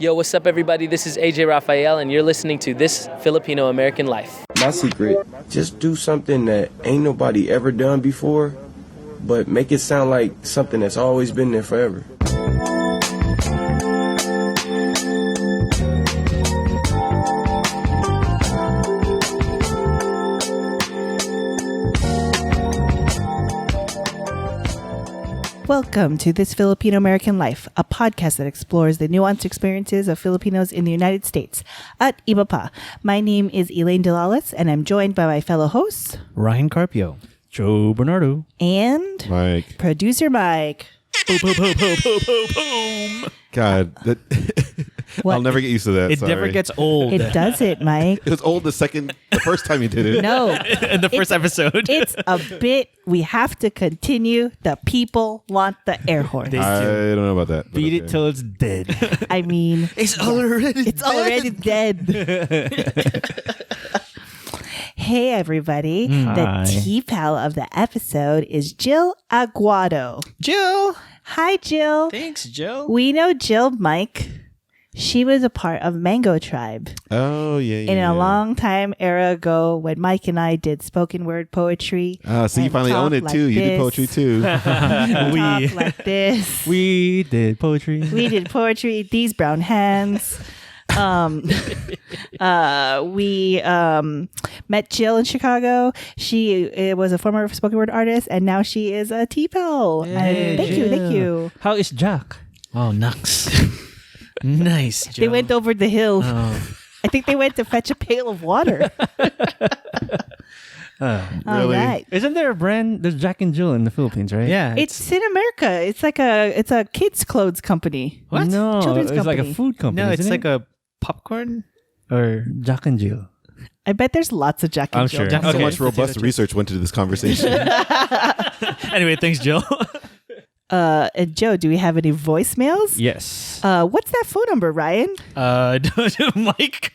Yo, what's up, everybody? This is AJ Raphael, and you're listening to This Filipino American Life. My secret, just do something that ain't nobody ever done before, but make it sound like something that's always been there forever. Welcome to This Filipino American Life, a podcast that explores the nuanced experiences of Filipinos in the United States. At Iba Pa, my name is Elaine Delalas, and I'm joined by my fellow hosts, Ryan Carpio, Joe Bernardo, and Mike. Producer Mike. Boom, boom, boom, boom, boom, boom, boom. God, I'll never get used to that. It never gets old. It doesn't, Mike. It was old the first time you did it. No. In the first episode. It's a bit. We have to continue. The people want the air horn. I don't know about that. Beat it till it's dead. I mean, It's already dead. Hey, everybody. Hi. The TFAL of the episode is Jill Aguado. Jill. Hi, Jill. Thanks, Jill. We know Jill, Mike. She was a part of Mango Tribe Oh, yeah. in a long time era ago when Mike and I did spoken word poetry. So you and finally own it, talk too. like You did this. poetry, too. Talk like this. We did poetry. We did poetry. These brown hands. We met Jill in Chicago. She was a former spoken word artist, and now she is a TFAL. And thank you. How is Jack? Oh, Nux. Nice, Joe. They went over the hill. Oh. I think they went to fetch a pail of water. All Really? right. Isn't there a brand? There's Jack and Jill in the Philippines, right? Yeah. It's in America. It's a kids' clothes company. What? No, Children's it's like a company. food company. No, it's isn't like it? a popcorn or Jack and Jill. I bet there's lots of Jack and I'm Jill. sure. So Okay. much robust research went into this conversation. Anyway, thanks, Jill. And Joe, do we have any voicemails? Yes. What's that phone number, Ryan? Mike.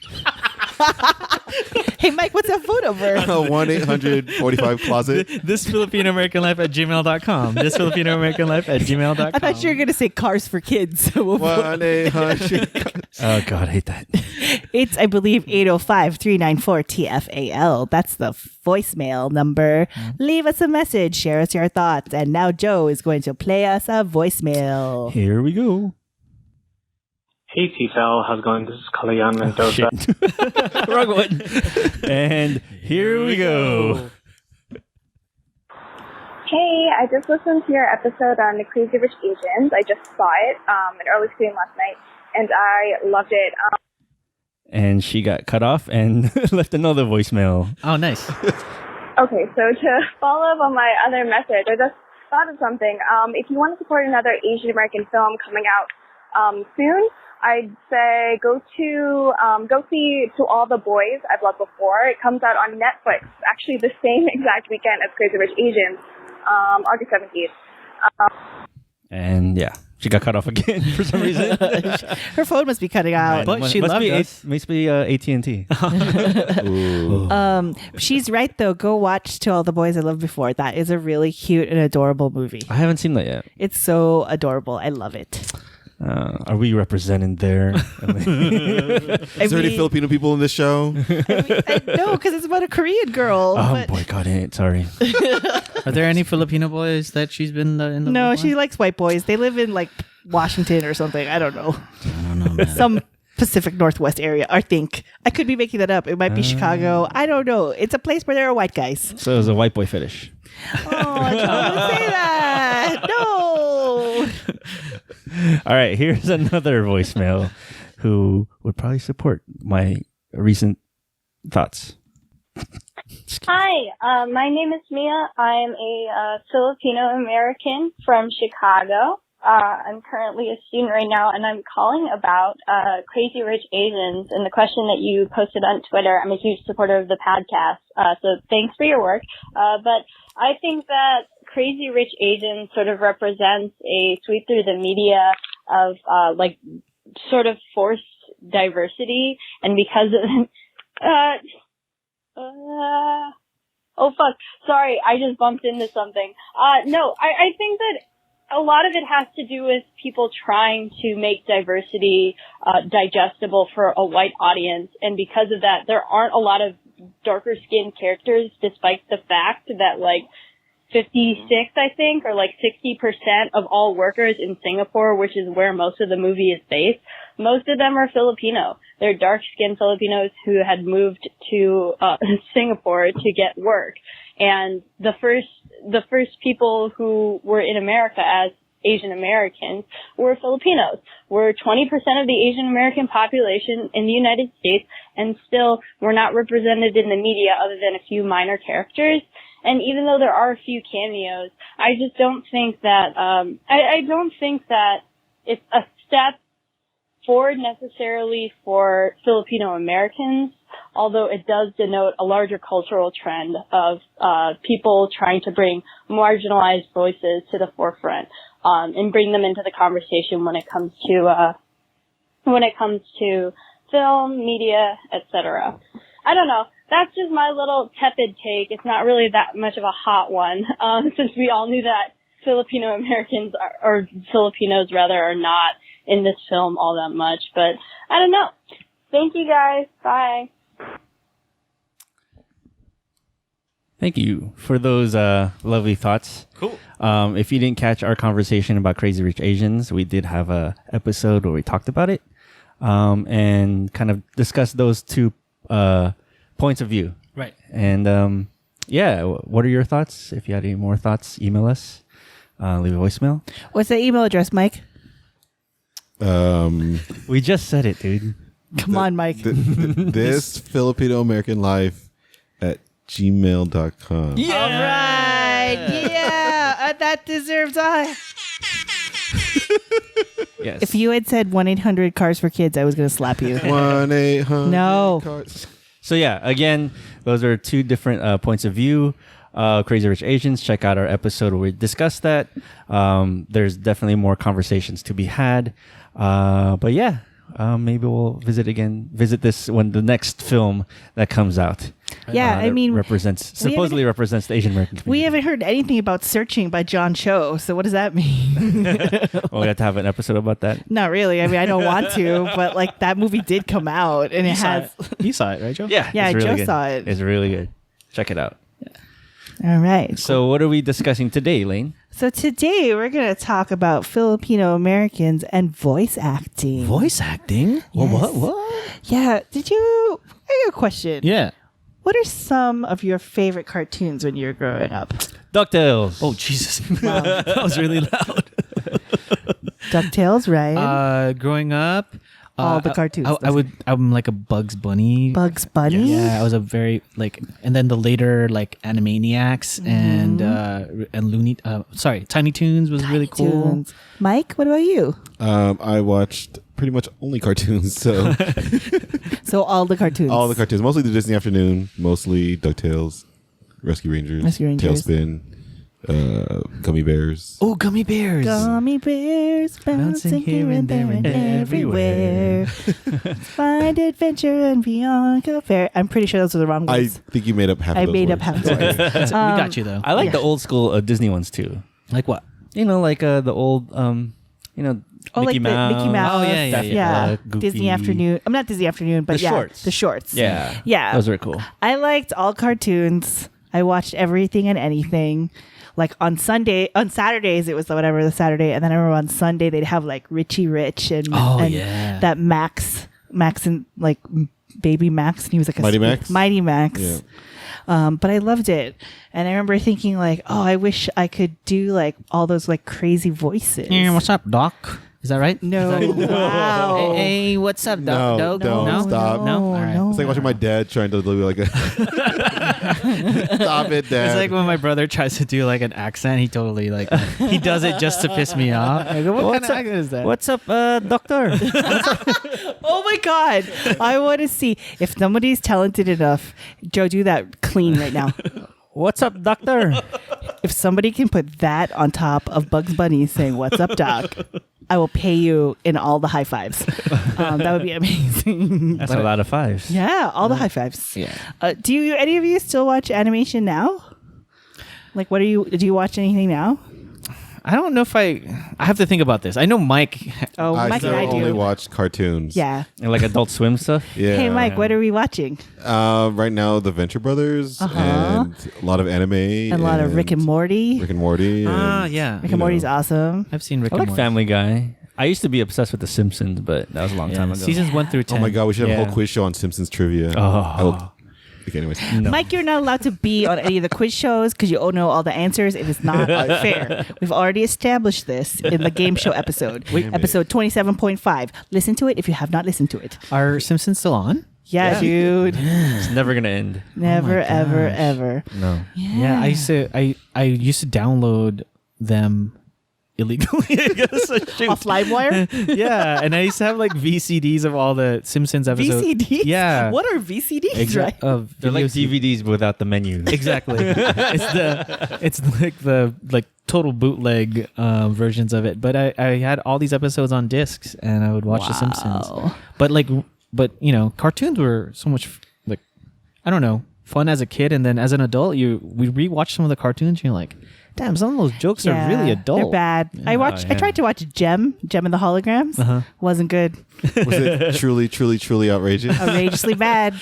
Hey, Mike, what's that phone number? 1-800-45-CLOSET. This Filipino American Life at gmail.com. This Filipino American Life at gmail.com. I thought you were going to say Cars for Kids. 1-800. Oh, God, I hate that. It's, I believe, 805-394-TFAL. That's the voicemail number. Leave us a message. Share us your thoughts. And now Joe is going to play us a voicemail. Here we go. Hey TFAL, how's it going? This is Collyer Mendoza. Wrong one. And here we go. Hey, I just listened to your episode on the Crazy Rich Asians. I just saw it an early screen last night, and I loved it. And she got cut off and left another voicemail. Oh, nice. Okay, so to follow up on my other message, I just thought of something. If you want to support another Asian American film coming out soon, I'd say go see To All the Boys I've Loved Before. It comes out on Netflix, actually the same exact weekend as Crazy Rich Asians, August 17th. And yeah, she got cut off again for some reason. Her phone must be cutting out. But she loved us. Must be AT&T. She's right, though. Go watch To All the Boys I Loved Before. That is a really cute and adorable movie. I haven't seen that yet. It's so adorable. I love it. Are we representing there? Is there any Filipino people in this show? No, because it's about a Korean girl. I'm but boycotting it. Sorry. Are there any Filipino boys that she's been in the no, with? she likes white boys. They live in like Washington or something. I don't know. I don't know, man. Some Pacific Northwest area, I think. I could be making that up. It might be Chicago. I don't know. It's a place where there are white guys. So it was a white boy fetish. Oh, I don't say that. No. All right, here's another voicemail who would probably support my recent thoughts. Hi, my name is Mia. I am a Filipino American from Chicago. I'm currently a student right now, and I'm calling about Crazy Rich Asians and the question that you posted on Twitter. I'm a huge supporter of the podcast, so thanks for your work. But I think that Crazy Rich Asians sort of represents a sweep through the media of sort of forced diversity, and because of oh fuck, sorry, I just bumped into something. No, I think that a lot of it has to do with people trying to make diversity digestible for a white audience, and because of that, there aren't a lot of darker skinned characters, despite the fact that like 56, I think, or like 60% of all workers in Singapore, which is where most of the movie is based, most of them are Filipino. They're dark-skinned Filipinos who had moved to Singapore to get work. And the first people who were in America as Asian Americans were Filipinos. We're 20% of the Asian American population in the United States, and still we're not represented in the media other than a few minor characters. And even though there are a few cameos, I just don't think that I don't think that it's a step forward necessarily for Filipino Americans, although it does denote a larger cultural trend of people trying to bring marginalized voices to the forefront and bring them into the conversation when it comes to film, media, etc. I don't know. That's just my little tepid take. It's not really that much of a hot one, since we all knew that Filipino Americans or Filipinos rather are not in this film all that much. But I don't know. Thank you guys. Bye. Thank you for those lovely thoughts. Cool. If you didn't catch our conversation about Crazy Rich Asians, we did have a episode where we talked about it and kind of discussed those two points of view. Right. And yeah, what are your thoughts? If you had any more thoughts, email us. Leave a voicemail. What's the email address, Mike? We just said it, dude. Come on, Mike. This Filipino American Life at gmail.com. Yeah. All right. Yeah. That deserves a... Yes. If you had said 1-800 Cars for Kids, I was going to slap you. 1-800 No. Cars. So yeah, again, those are two different points of view. Crazy Rich Asians, check out our episode where we discussed that. There's definitely more conversations to be had. But yeah, maybe we'll visit this when the next film that comes out. Yeah, I mean, supposedly represents the Asian American community. We haven't heard anything about Searching by John Cho, so what does that mean? Well, we have to have an episode about that. Not really. I mean, I don't want to, but like that movie did come out, and You saw it, right, Joe? Yeah, Yeah, it's really Joe good. saw it. It's really good. Check it out. All right. So what are we discussing today, Lane? So today we're going to talk about Filipino Americans and voice acting. Voice acting? Well, Yes. what? Yeah. I got a question. Yeah. What are some of your favorite cartoons when you were growing up? DuckTales. Oh, Jesus. That was really loud. DuckTales, right? Growing up, All the cartoons. I'm like a Bugs Bunny. Bugs Bunny? Yeah, I was a very and then the later like Animaniacs and Tiny Toons was really cool. Tunes. Mike, what about you? I watched pretty much only cartoons, so So all the cartoons. all the cartoons, mostly the Disney Afternoon, mostly DuckTales, Rescue Rangers, Tailspin, Gummy Bears. Oh, Gummy Bears. Gummy bears bouncing here and there and everywhere. Find adventure and beyond compare. I'm pretty sure those are the wrong I ones. think you made up half I of those made up words. half the words. We got you though. I like the old school Disney ones too. Like what? You know, like the old, Oh, Mickey like Mouse. the Mickey Mouse. Oh, yeah. Yeah. Goofy. Disney Afternoon. I'm not Disney Afternoon, but The yeah. shorts. The shorts. Yeah. Yeah. Those were cool. I liked all cartoons. I watched everything and anything. Like on Saturdays, it was whatever the Saturday. And then I remember on Sunday, they'd have like Richie Rich and that Max and like Baby Max. And he was like Mighty Max? Mighty Max. Yeah. But I loved it. And I remember thinking like, oh, I wish I could do like all those like crazy voices. Yeah, what's up, Doc? Is that right? No. Is that- Wow. Hey, what's up, Doc? No, don't stop. No? All right. It's like watching my dad trying to do like a stop it, Dad. It's like when my brother tries to do like an accent, he totally like he does it just to piss me off. I go, what kind of accent is that? What's up, doctor? Oh my God. I want to see if somebody's talented enough. Joe, do that clean right now. What's up, doctor? If somebody can put that on top of Bugs Bunny saying, "What's up, Doc?" I will pay you in all the high fives. That would be amazing. That's a lot of fives. Yeah, all the high fives. Yeah. Do any of you still watch animation now? Like, do you watch anything now? I don't know if I have to think about this. I know Mike. Oh, Mike and I do. only watch cartoons. Yeah. And like Adult Swim stuff. Yeah. Hey, Mike, what are we watching? Right now, the Venture Brothers and a lot of anime And a lot of Rick and Morty. Rick and Morty. Yeah. Rick and Morty's awesome. I've seen Rick I and like Morty. Family Guy. I used to be obsessed with The Simpsons, but that was a long time ago. Seasons 1 through 10. Oh my god, we should have a whole quiz show on Simpsons trivia. Okay, anyways. No. Mike, you're not allowed to be on any of the quiz shows because you all know all the answers. It is not fair. We've already established this in the game show episode. Episode 27.5. Listen to it if you have not listened to it. Are Simpsons still on? Yeah, dude. It's never gonna end. Never, ever, ever. No. Yeah, I used to download them illegally, I guess. Off LimeWire? Yeah, and I used to have like VCDs of all the Simpsons episodes. VCDs? Yeah. What are VCDs, right? Of They're like video DVDs without the menu. Exactly. it's like the total bootleg versions of it. But I had all these episodes on discs, and I would watch The Simpsons. But you know, cartoons were so much like, I don't know, fun as a kid, and then as an adult, we rewatch some of the cartoons, and you're like, damn, some of those jokes are really adult. They're bad. Yeah. I tried to watch Gem and the Holograms. Wasn't good. Was it truly outrageous? Outrageously bad.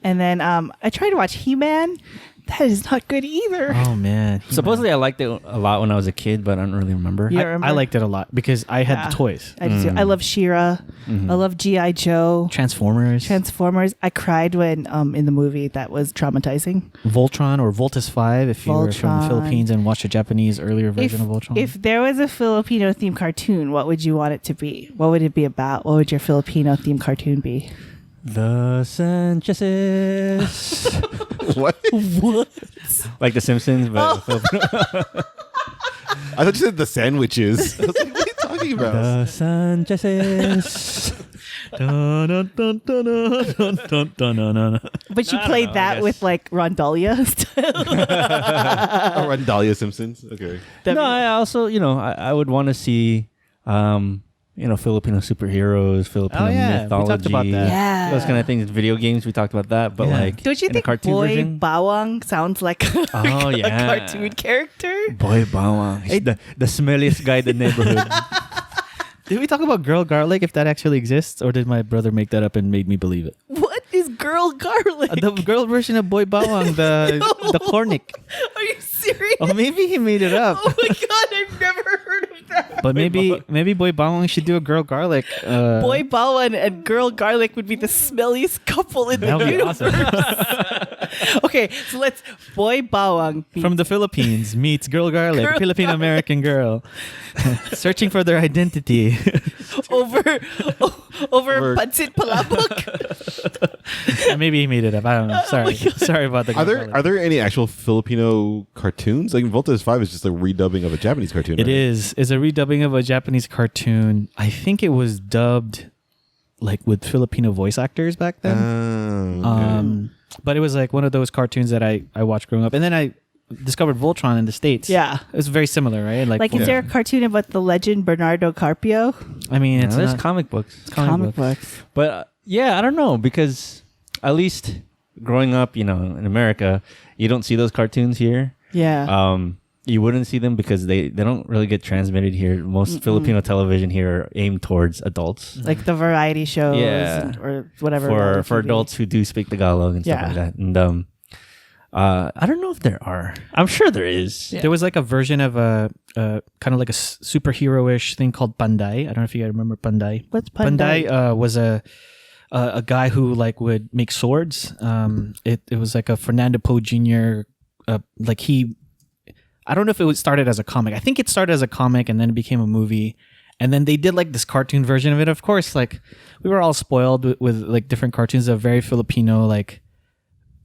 And then I tried to watch He-Man. That is not good either. Oh man! Supposedly I liked it a lot when I was a kid, but I don't really remember. You don't remember? I liked it a lot because I had the toys. I do too. I love She-Ra. I love G.I. Joe. Transformers. I cried when in the movie. That was traumatizing. Voltron or Voltus 5 if you were from the Philippines and watched the Japanese earlier version of Voltron. If there was a Filipino themed cartoon, what would you want it to be? What would it be about? What would your Filipino themed cartoon be? The Sanchez's. What? Like The Simpsons, but I thought you said the sandwiches. I was like, what are you talking about? The Sanchez's. But you played that with like Rondalia style. Rondalia Simpsons. Okay. No, I also, I would want to see, Filipino superheroes, Filipino mythology. We talked about that. Yeah. Those kind of things. Video games, we talked about that. But like, don't you in think a cartoon Boy version? Bawang sounds like a cartoon character? Boy Bawang. He's the smelliest guy in the neighborhood. Did we talk about Girl Garlic, if that actually exists, or did my brother make that up and made me believe it? What is Girl Garlic? The girl version of Boy Bawang, the Cornic. Are you serious? Oh, maybe he made it up. Oh my god, I've never heard of that. But maybe Boy Bawang should do a Girl Garlic. Boy Bawang and Girl Garlic would be the smelliest couple in the That would be universe. awesome. Okay, so let's Boy Bawang From the Philippines meets Girl Garlic, Filipino American girl, searching for their identity. over Pancit Palabok. Maybe he made it up. I don't know. Sorry about the. Are there any actual Filipino cartoons? Like Voltus 5 is just a redubbing of a Japanese cartoon. It right? is. It's a redubbing of a Japanese cartoon. I think it was dubbed like with Filipino voice actors back then. Okay. But it was like one of those cartoons that I watched growing up, and then I discovered Voltron in the States. Yeah. It's very similar, right? Like, is there a cartoon about the legend Bernardo Carpio? I mean, it's there's not, comic books. Comic books. But I don't know, because at least growing up, in America, you don't see those cartoons here. Yeah. You wouldn't see them because they don't really get transmitted here. Most Filipino television here are aimed towards adults. Like the variety shows or whatever. For adults who do speak Tagalog and stuff like that. And I don't know if there are. I'm sure there is. There was like a version of a kind of like a superhero-ish thing called Panday. I don't know if you guys remember Panday. What's Panday? Panday was a guy who like would make swords. It was like a Fernando Poe Jr. I don't know if it started as a comic. I think it started as a comic and then it became a movie. And then they did like this cartoon version of it. Of course, like we were all spoiled with like different cartoons of very Filipino like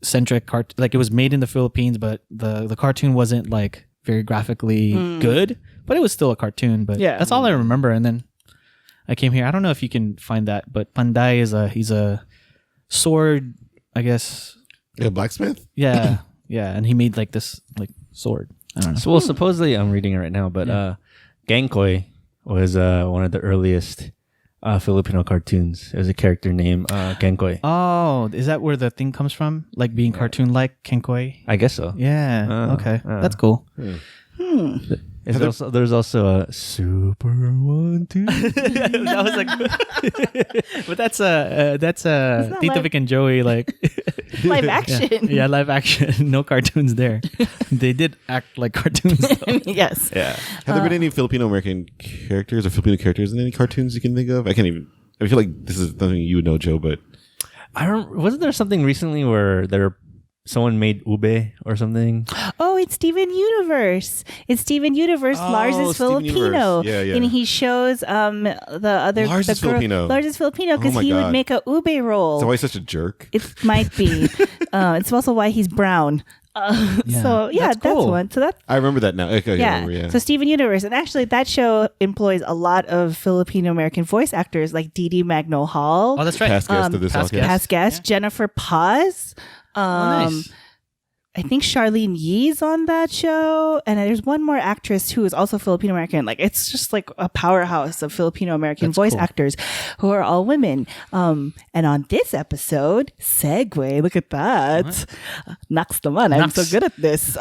centric like it was made in the Philippines, but the cartoon wasn't like very graphically good, but it was still a cartoon. But that's all I remember. And then I came here. I don't know if you can find that, but Panday he's a sword, I guess. A blacksmith? Yeah. Yeah. And he made like this like sword. I don't know. So, well, supposedly I'm reading it right now, but Gangkoy was one of the earliest Filipino cartoons. It was a character named Gangkoy. Oh, is that where the thing comes from? Like being cartoon-like, Kenkoy? I guess so. Yeah. Okay. That's cool. It's There's also a Super 1, 2. That was like, but that's Tito live. Vic and Joey like Live action. Yeah, live action. No cartoons there. They did act like cartoons. Though. Yes. Yeah. Have there been any Filipino American characters or Filipino characters in any cartoons you can think of? I feel like this is something you would know, Joe, but Wasn't there something recently where someone made ube or something? Oh, it's Steven Universe. Lars is Steven Filipino. Universe. Yeah. And he shows the other Lars is Filipino. Lars is Filipino because Oh my he would God. make a ube roll. is that why he's such a jerk? It might be. It's also why he's brown. So That's that's cool. one. So that's I remember that now. Okay, I yeah. remember, yeah. So Steven Universe, and actually that show employs a lot of Filipino American voice actors like Dee Magno Hall, Oh, that's right. Past guest of this past podcast. guest. past guest Jennifer Paz. Nice. I think Charlene Yee's on that show, and there's one more actress who is also Filipino American. Like it's just like a powerhouse of Filipino American voice actors who are all women. And on this episode, segue. Look at that, Naks naman. I'm so good at this.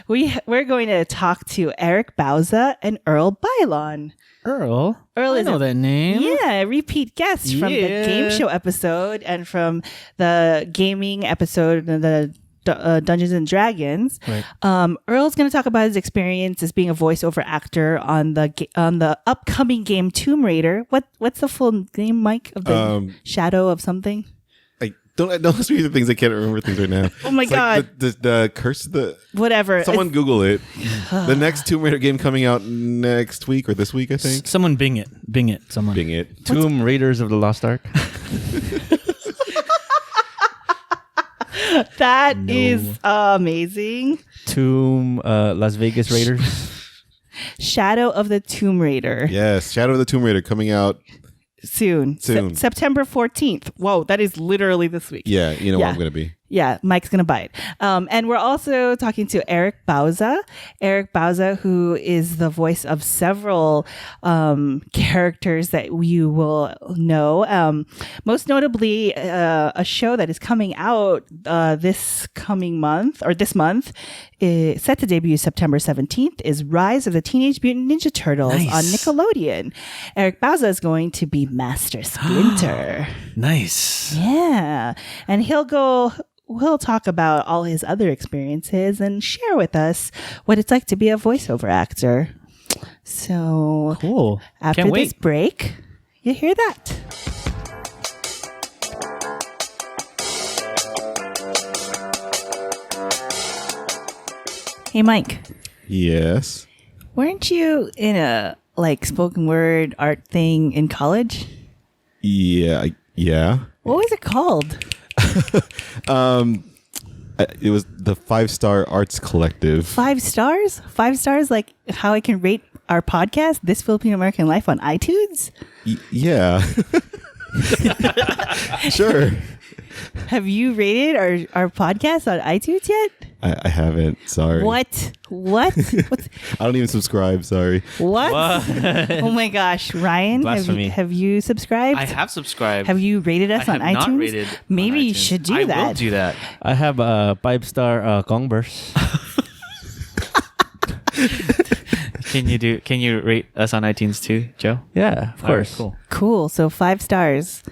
We're going to talk to Eric Bauza and Earl Baylon. Earl Earl I is know a- that name. Yeah, repeat guest from the Yeah. game show episode and from the gaming episode, the Dungeons and Dragons. Right. Earl's going to talk about his experience as being a voiceover actor on the upcoming game Tomb Raider. What's the full name, Mike? Of the Shadow of something? Don't ask me the things I can't remember things right now. Oh my It's like God. the curse of the Whatever. someone Google it. The next Tomb Raider game coming out next week or this week, I think. Someone Bing it. Someone. Bing it. Tomb Raiders of the Lost Ark. That is amazing. Tomb Las Vegas Raiders. Shadow of the Tomb Raider. Yes, Shadow of the Tomb Raider coming out. Soon. September 14th. Whoa, that is literally this week. Yeah, you know Yeah. where I'm gonna be. Yeah, Mike's going to buy it. And we're also talking to Eric Bauza. Eric Bauza, who is the voice of several characters that you will know. Most notably, a show that is coming out this month, is set to debut September 17th, is Rise of the Teenage Mutant Ninja Turtles on Nickelodeon. Eric Bauza is going to be Master Splinter. Nice. Yeah. And we'll talk about all his other experiences and share with us what it's like to be a voiceover actor. So Cool. after Can't this wait. break, you hear that. Hey, Mike, Yes. weren't you in a spoken word art thing in college? Yeah. Yeah. What was it called? It was the 5-Star Arts Collective. 5 stars? 5 stars, like how I can rate our podcast, This Filipino American Life, on iTunes? Yeah. Sure. Have you rated our podcast on iTunes yet? I haven't. Sorry. What? What's, I don't even subscribe. Sorry. what? Oh my gosh, Ryan, Blasphemy. have you subscribed? I have subscribed. Have you rated us I on have iTunes? not rated Maybe on you iTunes. should do I that. will do that. I have a 5-star Converse. Can you rate us on iTunes too, Joe? Yeah, of All right, course. cool. Cool. So 5 stars,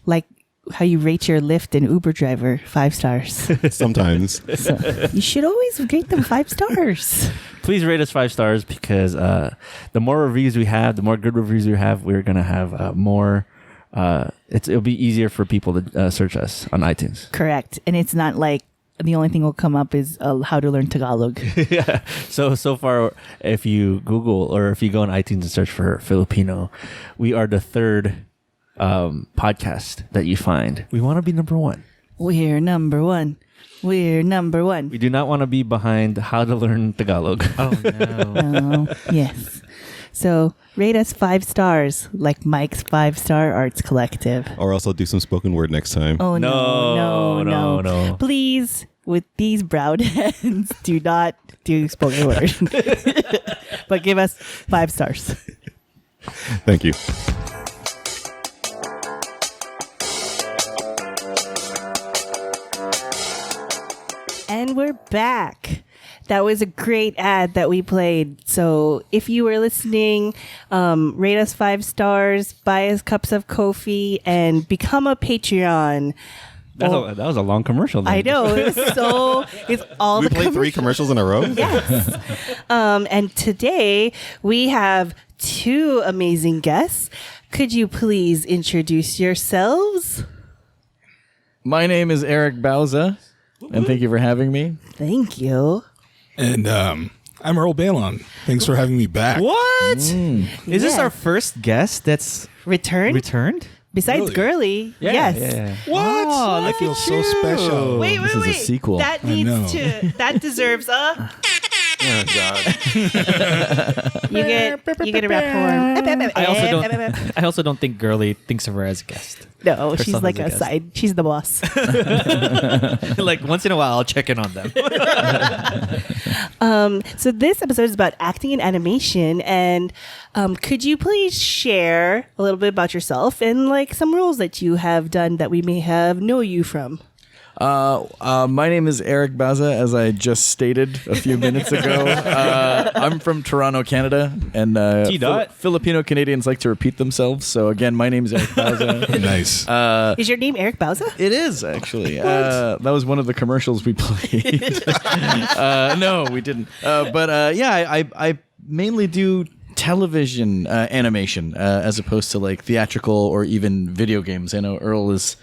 like how you rate your Lyft and Uber driver, 5 stars. Sometimes. So you should always rate them 5 stars. Please rate us 5 stars because the more reviews we have, the more good reviews we have, we're gonna have more. It'll be easier for people to search us on iTunes. Correct. And it's not like the only thing will come up is how to learn Tagalog. Yeah. So far, if you Google or if you go on iTunes and search for Filipino, we are the third podcast that you find. We want to be number 1. We're number one. We're number one. We do not want to be behind how to learn Tagalog. Oh no. Oh, yes. So rate us 5 stars, like Mike's 5-star Arts Collective. Or else I'll do some spoken word next time. Oh no, No. Please, with these brown hands, do not do spoken word. But give us 5 stars. Thank you. And we're back. That was a great ad that we played. So if you were listening, rate us 5 stars, buy us cups of coffee, and become a Patreon. That was a long commercial. Then. I know. It's all we the played 3 commercials in a row? Yes. And today we have 2 amazing guests. Could you please introduce yourselves? My name is Eric Bauza, and thank you for having me. Thank you. And I'm Earl Baylon. Thanks for having me back. What? Is this our first guest that's returned? Besides Girly, yes. Yeah. What? Oh, I feel so special. Wait. This is a sequel. That deserves a. Oh God. You get a rap horn. I also don't think Girly thinks of her as a guest. No, she's son like is a a guest. side. She's the boss. Like once in a while, I'll check in on them. So this episode is about acting and animation, and could you please share a little bit about yourself and like some roles that you have done that we may have know you from? My name is Eric Bauza, as I just stated a few minutes ago. I'm from Toronto, Canada, and Filipino Canadians like to repeat themselves. So again, my name is Eric Bauza. Nice. Is your name Eric Bauza? It is actually. That was one of the commercials we played. No, we didn't. I mainly do television animation as opposed to like theatrical or even video games. I know Earl is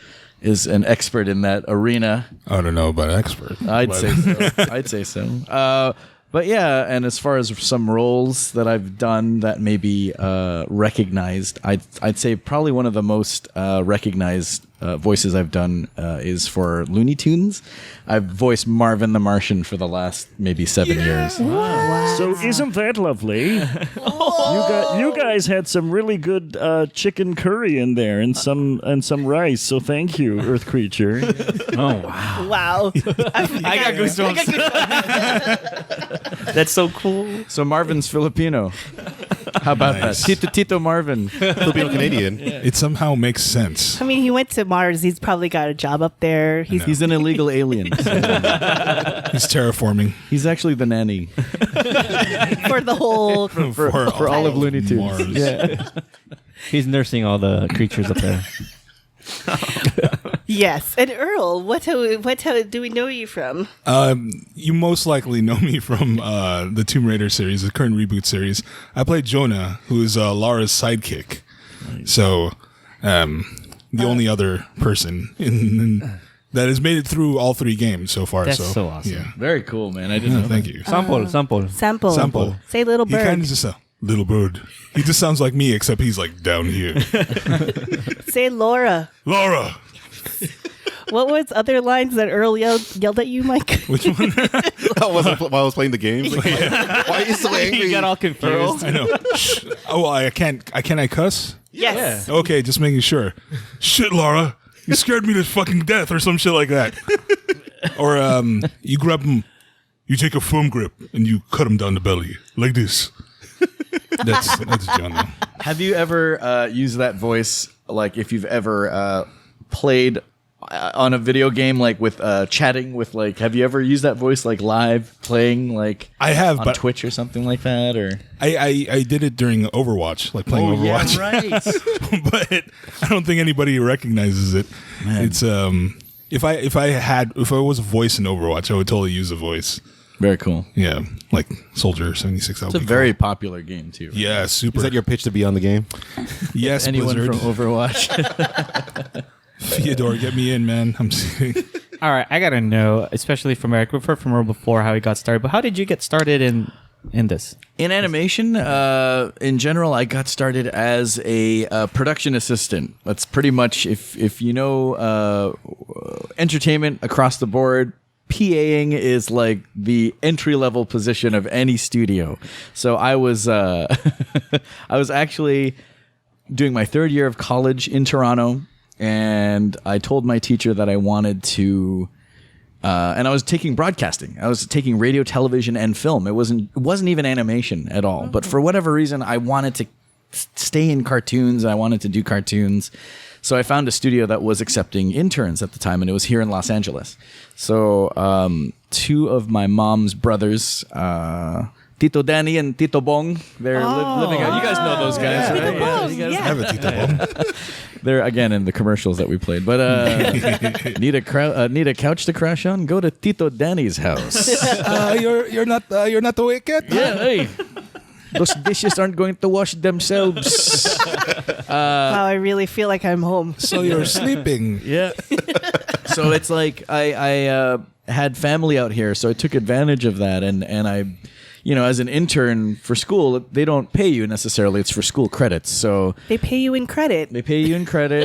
an expert in that arena. I don't know about expert. I'd say so. But yeah, and as far as some roles that I've done that may be recognized, I'd say probably one of the most recognized voices I've done is for Looney Tunes. I've voiced Marvin the Martian for the last maybe 7 years. Wow. So isn't that lovely? You guys had some really good chicken curry in there and some rice. So thank you, Earth Creature. Oh wow! Wow. I got goosebumps. That's so cool. So Marvin's Filipino. How about Nice. that? Tito Marvin. Filipino Canadian. It somehow makes sense. I mean, he went to Mars. He's probably got a job up there. He's an illegal alien. He's terraforming. He's actually the nanny for the whole. for all of Looney Tunes. Mars. Yeah. He's nursing all the creatures up there. Yes. And Earl, what do we know you from? You most likely know me from the Tomb Raider series, the current reboot series. I played Jonah, who is Lara's sidekick. So, the only other person that has made it through all 3 games so far. That's so awesome. Yeah. Very cool, man. I didn't know. Thank you. Sample. Say little bird. He kind of just a little bird. He just sounds like me, except he's like down here. Say Laura. Laura. What was other lines that Earl yelled at you, Mike? Which one? While I was playing the game. Like, why are you so angry? You got all confused. I know. Oh, I can't. Can I cuss? Yes. Okay, just making sure. Shit, Laura, you scared me to fucking death, or some shit like that. Or you grab him, you take a foam grip, and you cut him down the belly like this. That's John. Though. Have you ever used that voice, like if you've ever played on a video game, like with chatting with, like, have you ever used that voice like live playing, like I have, on but Twitch or something like that? Or I did it during Overwatch, like playing Overwatch. Yeah, right. But I don't think anybody recognizes it. Man. It's if I was a voice in Overwatch, I would totally use a voice. Very cool. Yeah, like Soldier 76. It's a very popular game too. Right? Yeah, super. Is that your pitch to be on the game? Yes, Anyone Blizzard. from Overwatch? Theodore, get me in, man. I'm serious. All right, I gotta know, especially from Eric. We've heard from Earl before how he got started, but how did you get started in this? In animation, in general, I got started as a production assistant. That's pretty much, if you know entertainment across the board, PAing is like the entry level position of any studio. So I was actually doing my 3rd year of college in Toronto, and I told my teacher that I wanted to. And I was taking broadcasting. I was taking radio, television, and film. It wasn't even animation at all. But for whatever reason, I wanted to stay in cartoons. I wanted to do cartoons. So I found a studio that was accepting interns at the time, and it was here in Los Angeles. So two of my mom's brothers, Tito Danny and Tito Bong. They're living out. You guys know those guys, right? I have a Tito Bong. They're again in the commercials that we played. But need a couch to crash on? Go to Tito Danny's house. You're not awake yet? Yeah, hey. Those dishes aren't going to wash themselves. Wow, I really feel like I'm home. So you're sleeping. Yeah. So it's like I had family out here, so I took advantage of that, and I, as an intern for school, they don't pay you necessarily. It's for school credits, so they pay you in credit.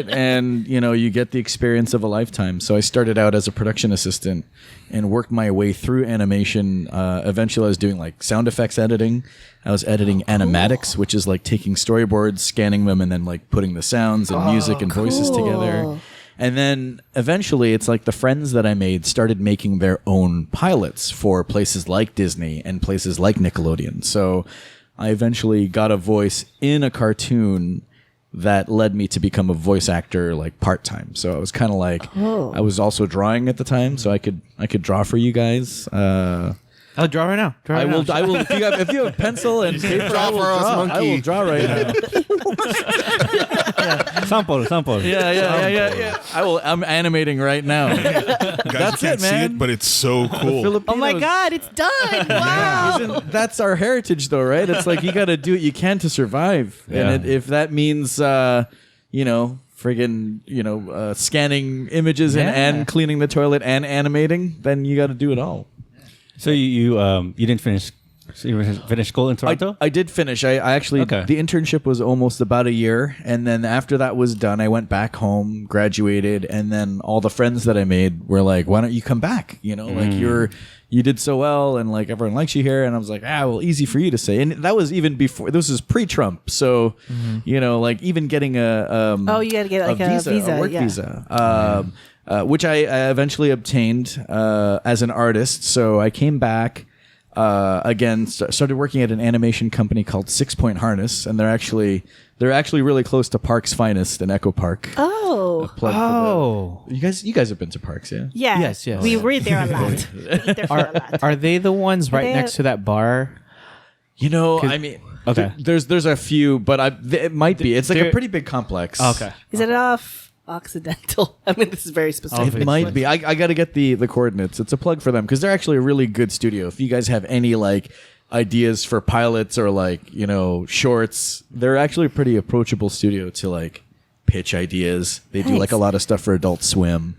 And you get the experience of a lifetime. So I started out as a production assistant and worked my way through animation. Eventually, I was doing like sound effects editing. I was editing animatics, which is like taking storyboards, scanning them, and then like putting the sounds and music and voices together. And then eventually it's like the friends that I made started making their own pilots for places like Disney and places like Nickelodeon. So I eventually got a voice in a cartoon that led me to become a voice actor like part-time. So I was kind of like, I was also drawing at the time, so I could draw for you guys. I'll draw right now. I will. If you have a pencil and paper, I will draw right now. Sample. Yeah. I'm animating right now. Guys, That's you can't it, man. see it, but it's so cool. Oh my God, it's done! Wow. That's our heritage, though, right? It's like you got to do what you can to survive, and if that means, scanning images and cleaning the toilet and animating, then you got to do it all. So you didn't finish. So you finished school in Toronto? I did finish. I actually the internship was almost about a year, and then after that was done, I went back home, graduated, and then all the friends that I made were like, "Why don't you come back? Like you did so well, and like everyone likes you here." And I was like, well, easy for you to say. And that was even before. This was pre-Trump, so like even getting you got to get like a visa, a work visa. Which I eventually obtained as an artist. So I came back again, started working at an animation company called 6 Point Harness, and they're actually really close to Park's Finest in Echo Park. You guys have been to Parks, yeah? Yeah. Yes. We were there a lot. We eat there for a lot. Are they the ones right next to that bar? I mean, okay. There's a few, but it might be. It's like a pretty big complex. Okay. Is it off Occidental? I mean, this is very specific. It might be. I got to get the coordinates. It's a plug for them because they're actually a really good studio. If you guys have any like ideas for pilots or like shorts, they're actually a pretty approachable studio to like pitch ideas. They do like a lot of stuff for Adult Swim.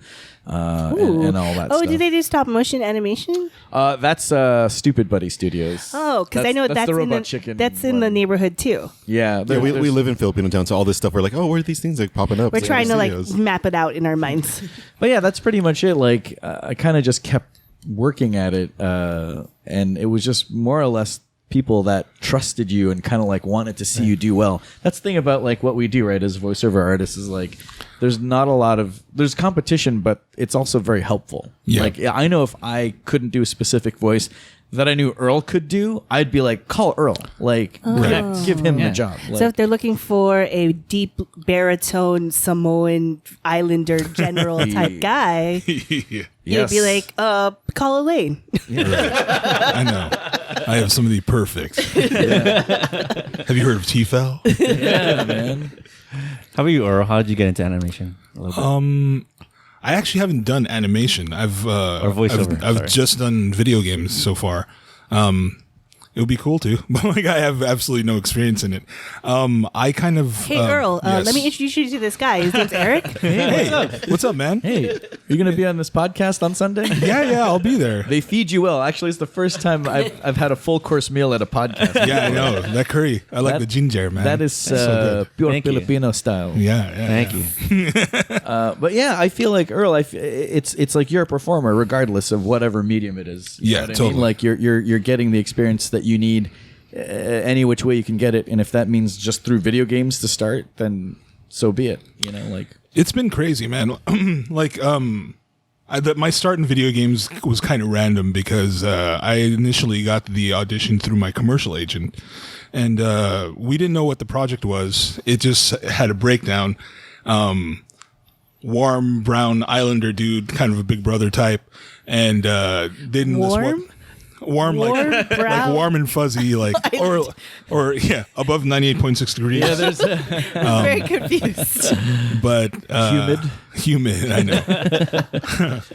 And all that stuff. Do they do stop motion animation? That's Stupid Buddy Studios. Oh, because I know that's the in Robot Chicken that's in the neighborhood too. Yeah, we live in Filipino town, so all this stuff we're like, where are these things like popping up? We're trying to like map it out in our minds. But yeah, that's pretty much it. Like I kind of just kept working at it, and it was just more or less people that trusted you and kind of like wanted to see you do well. That's the thing about like what we do, right, as voiceover artists is like there's not a lot of there's competition, but it's also very helpful. Yeah. Like I know if I couldn't do a specific voice that I knew Earl could do, I'd be like, call Earl, like give him the job. Like, so if they're looking for a deep baritone Samoan Islander general type guy, you'd be like, call Elaine. I know. I have some of the perfect. Have you heard of TFAL? Yeah, man. How about you, Earl? How did you get into animation? I actually haven't done animation. I've voiceover. I've just done video games so far. It would be cool to, but like I have absolutely no experience in it. I kind of Hey Earl, yes. let me introduce you to this guy. His name's Eric. Hey, what's up, man? Hey, you gonna be on this podcast on Sunday? Yeah, I'll be there. They feed you well. Actually, it's the first time I've had a full course meal at a podcast. Yeah, I know that curry. I like the ginger, man. That is so pure Thank you. Filipino style. Yeah. Thank you. But yeah, I feel like Earl. It's like you're a performer, regardless of whatever medium it is. You know what I totally. mean? Like you're getting the experience that you need. Any which way you can get it, and if that means just through video games to start, then so be it. Like it's been crazy, man. Like my start in video games was kind of random because I initially got the audition through my commercial agent, and we didn't know what the project was. It just had a breakdown. warm brown Islander dude, kind of a Big Brother type, and didn't warm like warm and fuzzy, like or above 98.6 degrees. Yeah, there's I'm very confused. But humid. I know,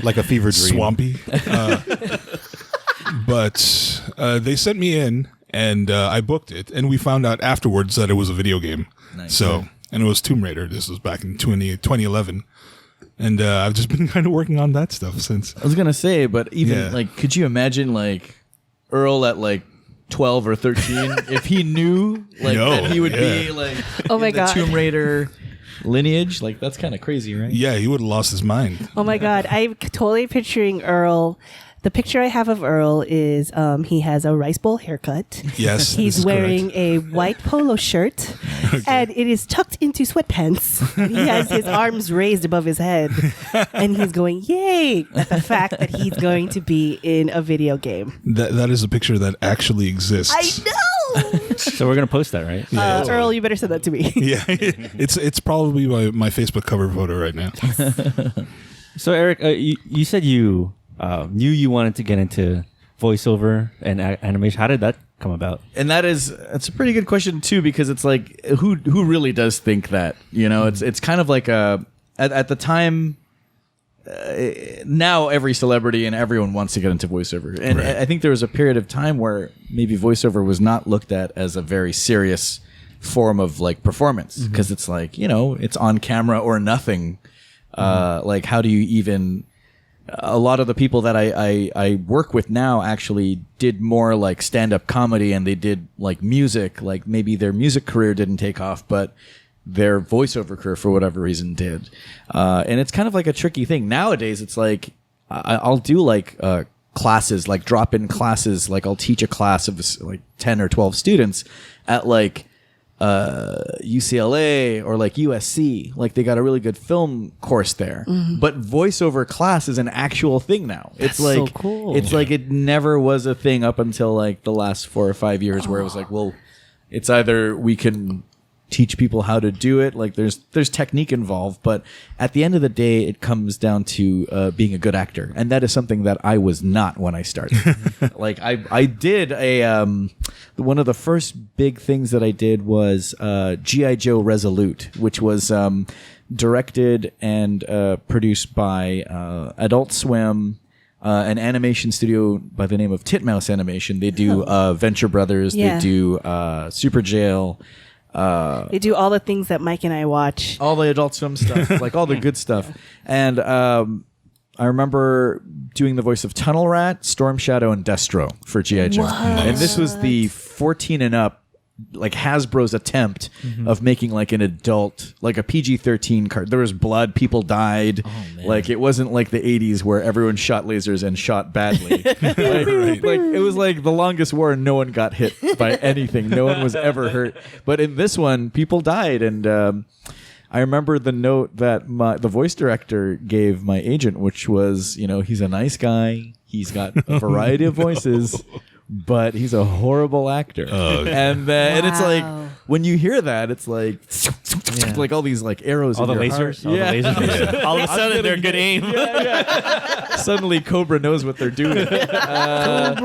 like a fever dream, swampy. But they sent me in, and I booked it, and we found out afterwards that it was a video game. Nice. So, and it was Tomb Raider. This was back in 2011. And I've just been kind of working on that stuff since. I was gonna say, but even like, could you imagine like Earl at like 12 or 13 if he knew like that he would be like the Tomb Raider lineage? Like that's kind of crazy, right? Yeah, he would have lost his mind. Oh my God, I'm totally picturing Earl. The picture I have of Earl is he has a rice bowl haircut. Yes, he's wearing a white polo shirt, and it is tucked into sweatpants. He has his arms raised above his head, and he's going yay at the fact that he's going to be in a video game. That is a picture that actually exists. I know. So we're gonna post that, right? Yeah, Earl, you better send that to me. Yeah, it's probably my Facebook cover photo right now. So Eric, you said you knew you wanted to get into voiceover and animation. How did that come about? And it's a pretty good question too, because it's like who really does think that, you know? It's kind of like at the time. Now every celebrity and everyone wants to get into voiceover, and right. I think there was a period of time where maybe voiceover was not looked at as a very serious form of like performance, because it's like, you know, it's on camera or nothing. Like how do you even? A lot of the people that I work with now actually did more like stand-up comedy, and they did like music. Like maybe their music career didn't take off, but their voiceover career for whatever reason did. And it's kind of like a tricky thing. Nowadays, it's like I'll do like classes, like drop-in classes. Like I'll teach a class of like 10 or 12 students at like UCLA or like USC. Like they got a really good film course there. But voiceover class is an actual thing now. It's like so cool. It's like it never was a thing up until like the last 4 or 5 years, where it was like, well, it's either we can teach people how to do it, like there's technique involved, but at the end of the day it comes down to being a good actor, and that is something that I was not when I started. Like I did one of the first big things that I did was G.I. Joe Resolute, which was directed and produced by Adult Swim, an animation studio by the name of Titmouse Animation. They do Venture Brothers, they do Super Jail. They do all the things that Mike and I watch. All the Adult Swim stuff, like all the good stuff. And I remember doing the voice of Tunnel Rat, Storm Shadow, and Destro for G.I. Joe. And this was the 14 and up, like Hasbro's attempt of making like an adult, like a PG-13 card. There was blood, people died. Like it wasn't like the 80s where everyone shot lasers and shot badly. Like it was like the longest war and no one got hit by anything. No one was ever hurt. But in this one, people died. And I remember the note that the voice director gave my agent, which was, you know, he's a nice guy. He's got a variety of voices, but he's a horrible actor. And it's like, when you hear that, it's like, like all these like arrows all in the your lasers, heart. all the lasers. All of a sudden, they're good aim. Suddenly, Cobra knows what they're doing. But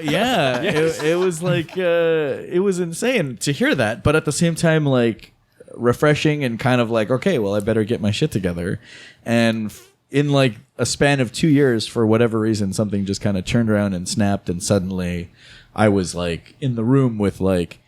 yeah, it was like it was insane to hear that. But at the same time, like refreshing and kind of like, okay, well, I better get my shit together. And in like a span of 2 years, for whatever reason, something just kind of turned around and snapped, and suddenly I was like in the room with like,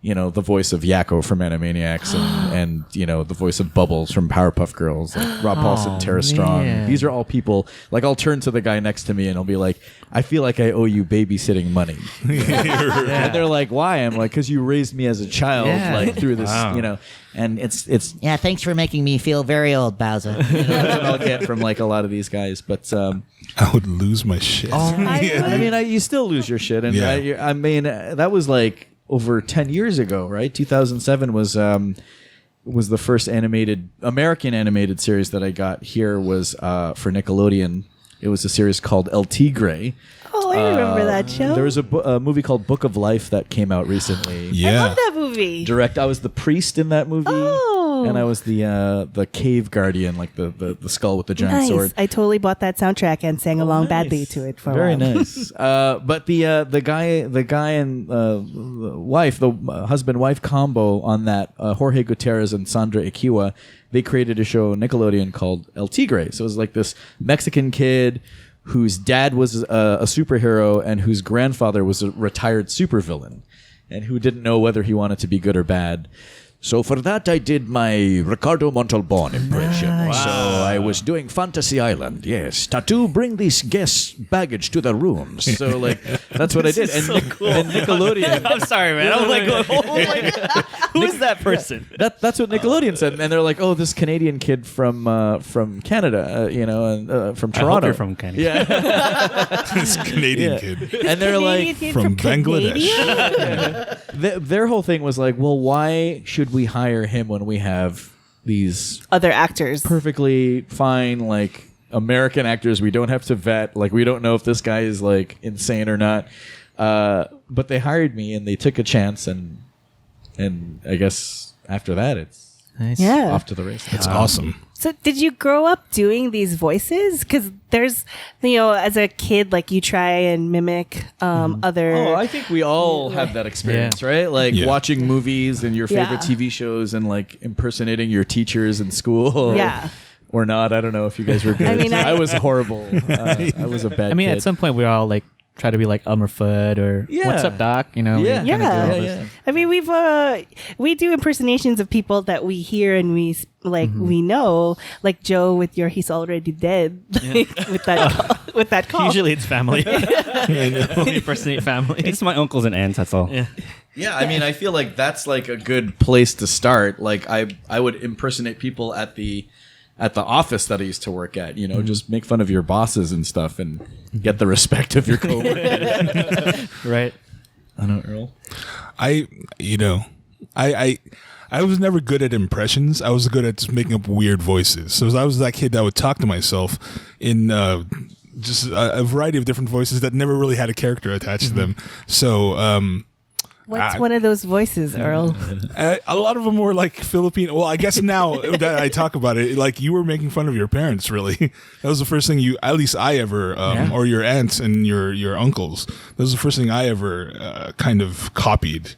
you know, the voice of Yakko from Animaniacs and you know, the voice of Bubbles from Powerpuff Girls, like Rob Paulson, Tara Strong. These are all people, like I'll turn to the guy next to me and I'll be like, I feel like I owe you babysitting money. And they're like, why? I'm like, because you raised me as a child, like through this, you know, and it's yeah, thanks for making me feel very old, Bauza. That's what I'll get from like a lot of these guys. But I would lose my shit. I mean, you still lose your shit. And I mean, that was like over 10 years ago, right? 2007 was the first American animated series that I got here was for Nickelodeon. It was a series called El Tigre. Oh, I remember that show. There was a movie called Book of Life that came out recently. I love that movie. I was the priest in that movie. Oh. And I was the cave guardian, like the skull with the giant Nice. sword. I totally bought that soundtrack and sang along badly to it for a Very while. nice. But the guy and wife, the husband-wife combo on that, Jorge Gutierrez and Sandra Iquiwa, they created a show on Nickelodeon called El Tigre. So it was like this Mexican kid whose dad was a superhero and whose grandfather was a retired supervillain, and who didn't know whether he wanted to be good or bad. So for that, I did my Ricardo Montalban impression. Nice. So I was doing Fantasy Island. Yes, Tattoo, bring these guest baggage to the rooms. So like that's what I did. And, and Nickelodeon. I'm sorry, man. I'm like, oh my God. Who is that person? That's what Nickelodeon said, and they're like, "Oh, this Canadian kid from Canada, and from Toronto." I hope you're from Canada. Yeah, This Canadian kid. And they're like from Bangladesh. Their whole thing was like, "Well, why should we hire him when we have these other actors, perfectly fine, like American actors? We don't have to vet. Like, we don't know if this guy is like insane or not." But they hired me, and they took a chance, and I guess after that, it's Yeah. off to the races. That's awesome. So did you grow up doing these voices? Because there's, as a kid, like you try and mimic other. Oh, I think we all have that experience, right? Like watching movies and your favorite Yeah. TV shows and like impersonating your teachers in school. Yeah. Or not. I don't know if you guys were good. I mean, I was horrible. I was a bad I mean, kid. at some point we all like try to be like Elmer Fudd or what's up, Doc? We kinda do all this. I mean, we do impersonations of people that we hear and we we know, like Joe with your "He's Already Dead" with that call. Usually it's family. We impersonate family. It's my uncles and aunts. That's all. Yeah, I mean, I feel like that's like a good place to start. Like I would impersonate people at the office that I used to work at, just make fun of your bosses and stuff and get the respect of your coworkers. Right. I don't know, Earl. I was never good at impressions. I was good at just making up weird voices. So I was that kid that would talk to myself in just a variety of different voices that never really had a character attached to them. So What's one of those voices, Earl? a lot of them were like Filipino. Well, I guess now that I talk about it, like you were making fun of your parents. Really, that was the first thing at least I ever, or your aunts and your uncles. That was the first thing I ever kind of copied.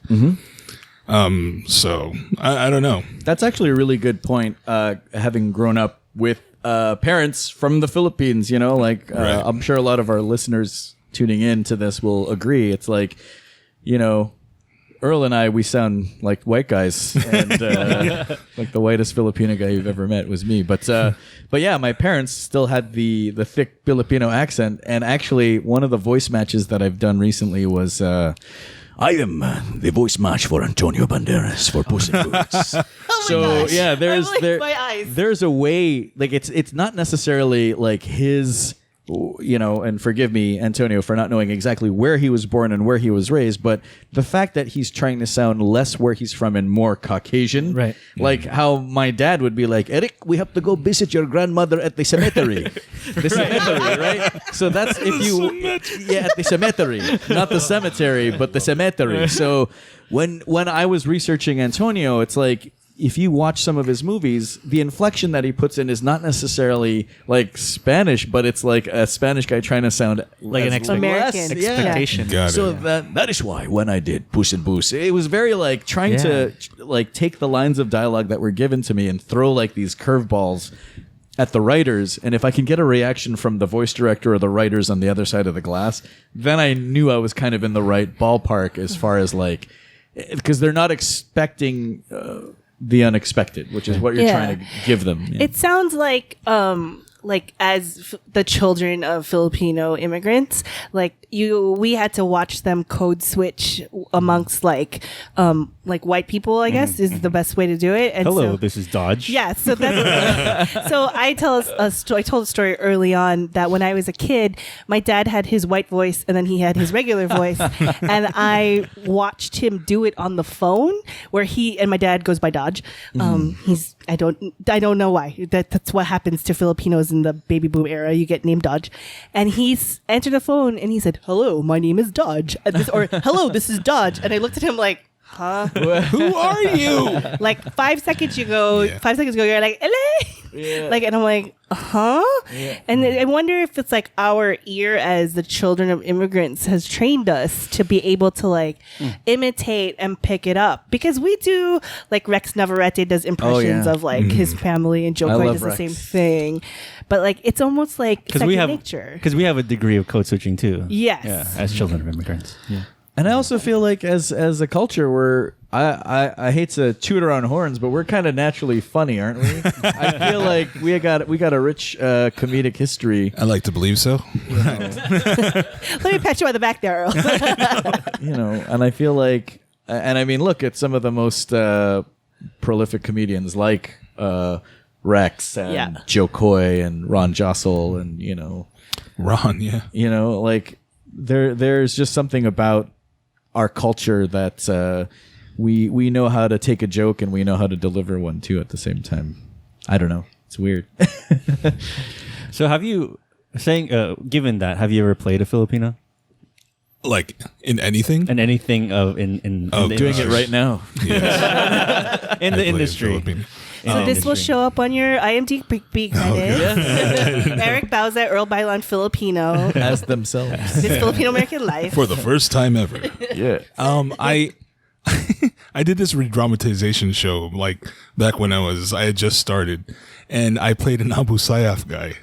So I don't know. That's actually a really good point. Having grown up with parents from the Philippines, right. I'm sure a lot of our listeners tuning in to this will agree. It's like, Earl and I, we sound like white guys, and like the whitest Filipino guy you've ever met was me. But yeah, my parents still had the thick Filipino accent, and actually, one of the voice matches that I've done recently was, I am the voice match for Antonio Banderas for Puss in Boots. So yeah, there's a way, like it's not necessarily like his. And forgive me, Antonio, for not knowing exactly where he was born and where he was raised, but the fact that he's trying to sound less where he's from and more Caucasian, right? Like how my dad would be like, "Eric, we have to go visit your grandmother at the cemetery." The cemetery, right? So that's at the cemetery, not the cemetery, but the cemetery. So when I was researching Antonio, it's like, if you watch some of his movies, the inflection that he puts in is not necessarily like Spanish, but it's like a Spanish guy trying to sound like an American expectation. Yeah. So that is why when I did Puss in Boots, it was very like trying to like take the lines of dialogue that were given to me and throw like these curveballs at the writers. And if I can get a reaction from the voice director or the writers on the other side of the glass, then I knew I was kind of in the right ballpark as far as like, because they're not expecting the unexpected, which is what you're trying to give them. Yeah. It sounds like as the children of Filipino immigrants, we had to watch them code switch amongst like white people, I guess is the best way to do it. And Hello, so, this is Dodge. yeah, so that's so I told a story early on that when I was a kid, my dad had his white voice and then he had his regular voice, and I watched him do it on the phone where my dad goes by Dodge. I don't know why. That's what happens to Filipinos in the baby boom era. You get named Dodge. And he answered the phone and he said, "Hello, my name is Dodge." Or, "Hello, this is Dodge." And I looked at him like, huh? Who are you? Like 5 seconds you go, 5 seconds ago, you're like, LA. Like, and I'm like, huh? And I wonder if it's like our ear as the children of immigrants has trained us to be able to like imitate and pick it up, because we do, like Rex Navarrete does impressions of like his family, and Joe Coy does the same thing. But like, it's almost like second nature. Because we have a degree of code switching too. Yes. Yeah, as children of immigrants. Yeah. And I also feel like as a culture, I hate to toot our own horns, but we're kind of naturally funny, aren't we? I feel like we got a rich comedic history. I like to believe so. Let me pat you on the back there, Earl. And I feel like, and I mean, look at some of the most prolific comedians like Rex and Joe Coy and Ron Jossel and Ron, yeah. Like there's just something about our culture that we know how to take a joke and we know how to deliver one too at the same time. I don't know. It's weird. So have you given that, have you ever played a Filipino? Like in anything? In anything in doing it right now. Yes. In the industry. So this will show up on your IMDb credits. Eric Bauza, Earl Baylon, Filipino. As themselves. This Filipino American life. For the first time ever. Yeah. I did this re-dramatization show like back when I had just started, and I played an Abu Sayyaf guy.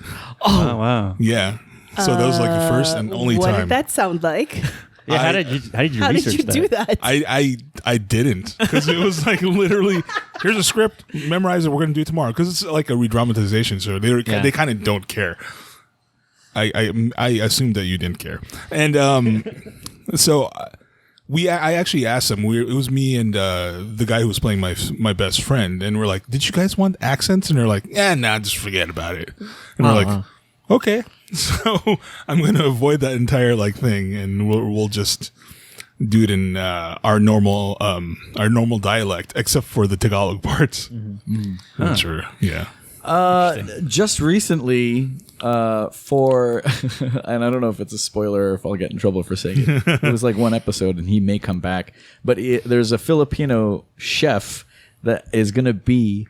Oh wow. Yeah. So that was like the first and only what time. What did that sound like? Yeah, how did you how research did you do that? I didn't, because it was like literally, here's a script, memorize it, we're gonna do it tomorrow, because it's like a re-dramatization, so they kind of don't care. I assumed that you didn't care, and so I actually asked them. It was me and the guy who was playing my best friend, and we're like, did you guys want accents? And they're like, nah, just forget about it. And we're like, okay. So I'm going to avoid that entire thing, and we'll just do it in our normal dialect, except for the Tagalog parts. Mm-hmm. Sure, yeah. Just recently, for and I don't know if it's a spoiler or if I'll get in trouble for saying it. It was like one episode, and he may come back. But there's a Filipino chef that is going to be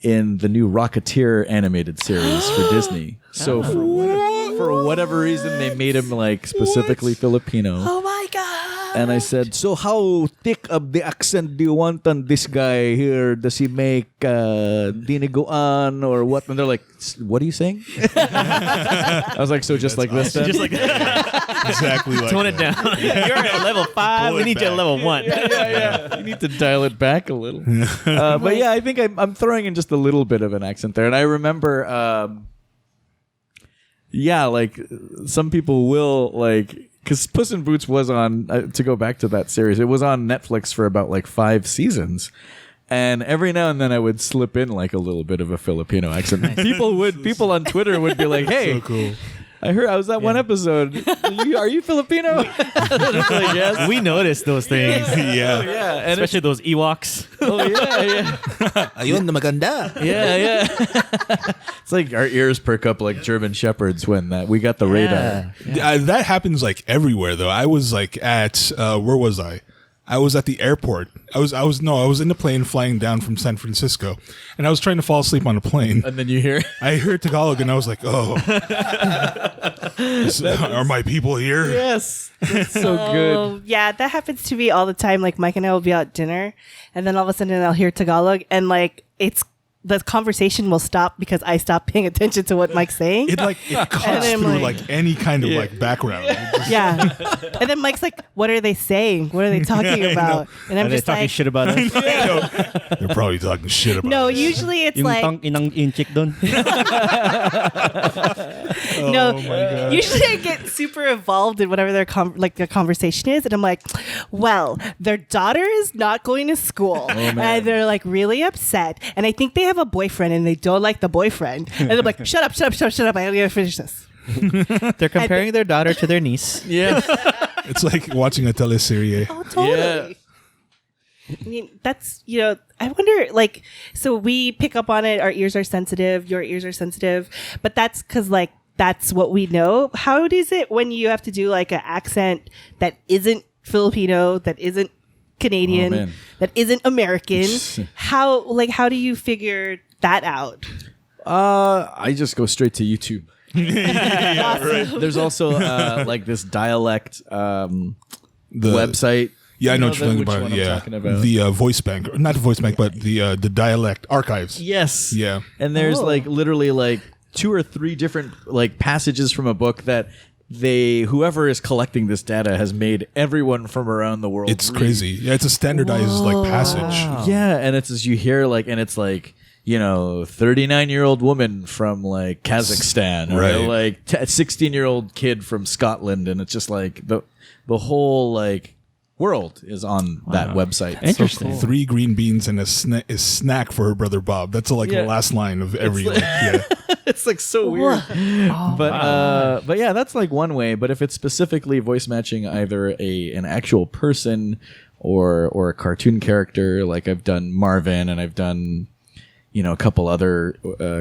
in the new Rocketeer animated series for Disney. So for whatever reason, they made him specifically Filipino. Oh my god! And I said, so how thick of the accent do you want on this guy here? Does he make dinegoan or what? And they're like, what are you saying? I was like, so just like this then? Just like exactly like tone it down. You're at level 5. We need you at level 1. Yeah. You need to dial it back a little. But yeah, I think I'm throwing in just a little bit of an accent there. And I remember, some people will because Puss in Boots was on, to go back to that series, it was on Netflix for about 5 seasons. And every now and then I would slip in a little bit of a Filipino accent. People on Twitter would be like, hey, so cool. I heard I was at one episode. Are you Filipino? Yes. We noticed those things. Yeah. And especially those Ewoks. Oh yeah. Ayun na maganda. Yeah. It's like our ears perk up like German shepherds when we got the radar. That happens everywhere though. I was at where was I? I was at the airport. I was in the plane flying down from San Francisco, and I was trying to fall asleep on a plane. And then you hear I heard Tagalog, and I was like, "Oh, are my people here?" Yes, that's so good. Yeah, that happens to me all the time. Mike and I will be out dinner, and then all of a sudden I'll hear Tagalog, and the conversation will stop because I stop paying attention to what Mike's saying. It cuts through any kind of background. Yeah. And then Mike's like, what are they saying? What are they talking about? And I'm just talking shit about us. They're probably talking shit about us. Usually it's usually I get super involved in whatever their conversation is, and I'm like, well, their daughter is not going to school, and they're really upset, and I think they have a boyfriend and they don't like the boyfriend, and they're like, shut up, I gotta finish this. They're comparing their daughter to their niece. Yeah. It's like watching a teleserie. Oh, totally. Yeah. I mean, that's, I wonder, so we pick up on it. Our ears are sensitive. Your ears are sensitive. But that's because, that's what we know. How is it when you have to do, an accent that isn't Filipino, that isn't Canadian that isn't American. How do you figure that out? I just go straight to YouTube. Awesome. There's also like this dialect website. Yeah, I know what you're talking about. The voice bank, not the voice bank, but the dialect archives. Yes. Yeah. And there's like literally like 2 or 3 different like passages from a book that whoever is collecting this data has made everyone from around the world. It's crazy. Yeah, it's a standardized like passage. Yeah, and it's as you hear like, and it's like, 39-year-old woman from like Kazakhstan, or like a 16-year-old kid from Scotland, and it's just like the whole like world is on that website. Interesting. So cool. 3 green beans and a snack for her brother Bob. That's like the last line of every. It's like so weird. But yeah, that's like one way. But if it's specifically voice matching either an actual person or a cartoon character, like I've done Marvin and I've done a couple other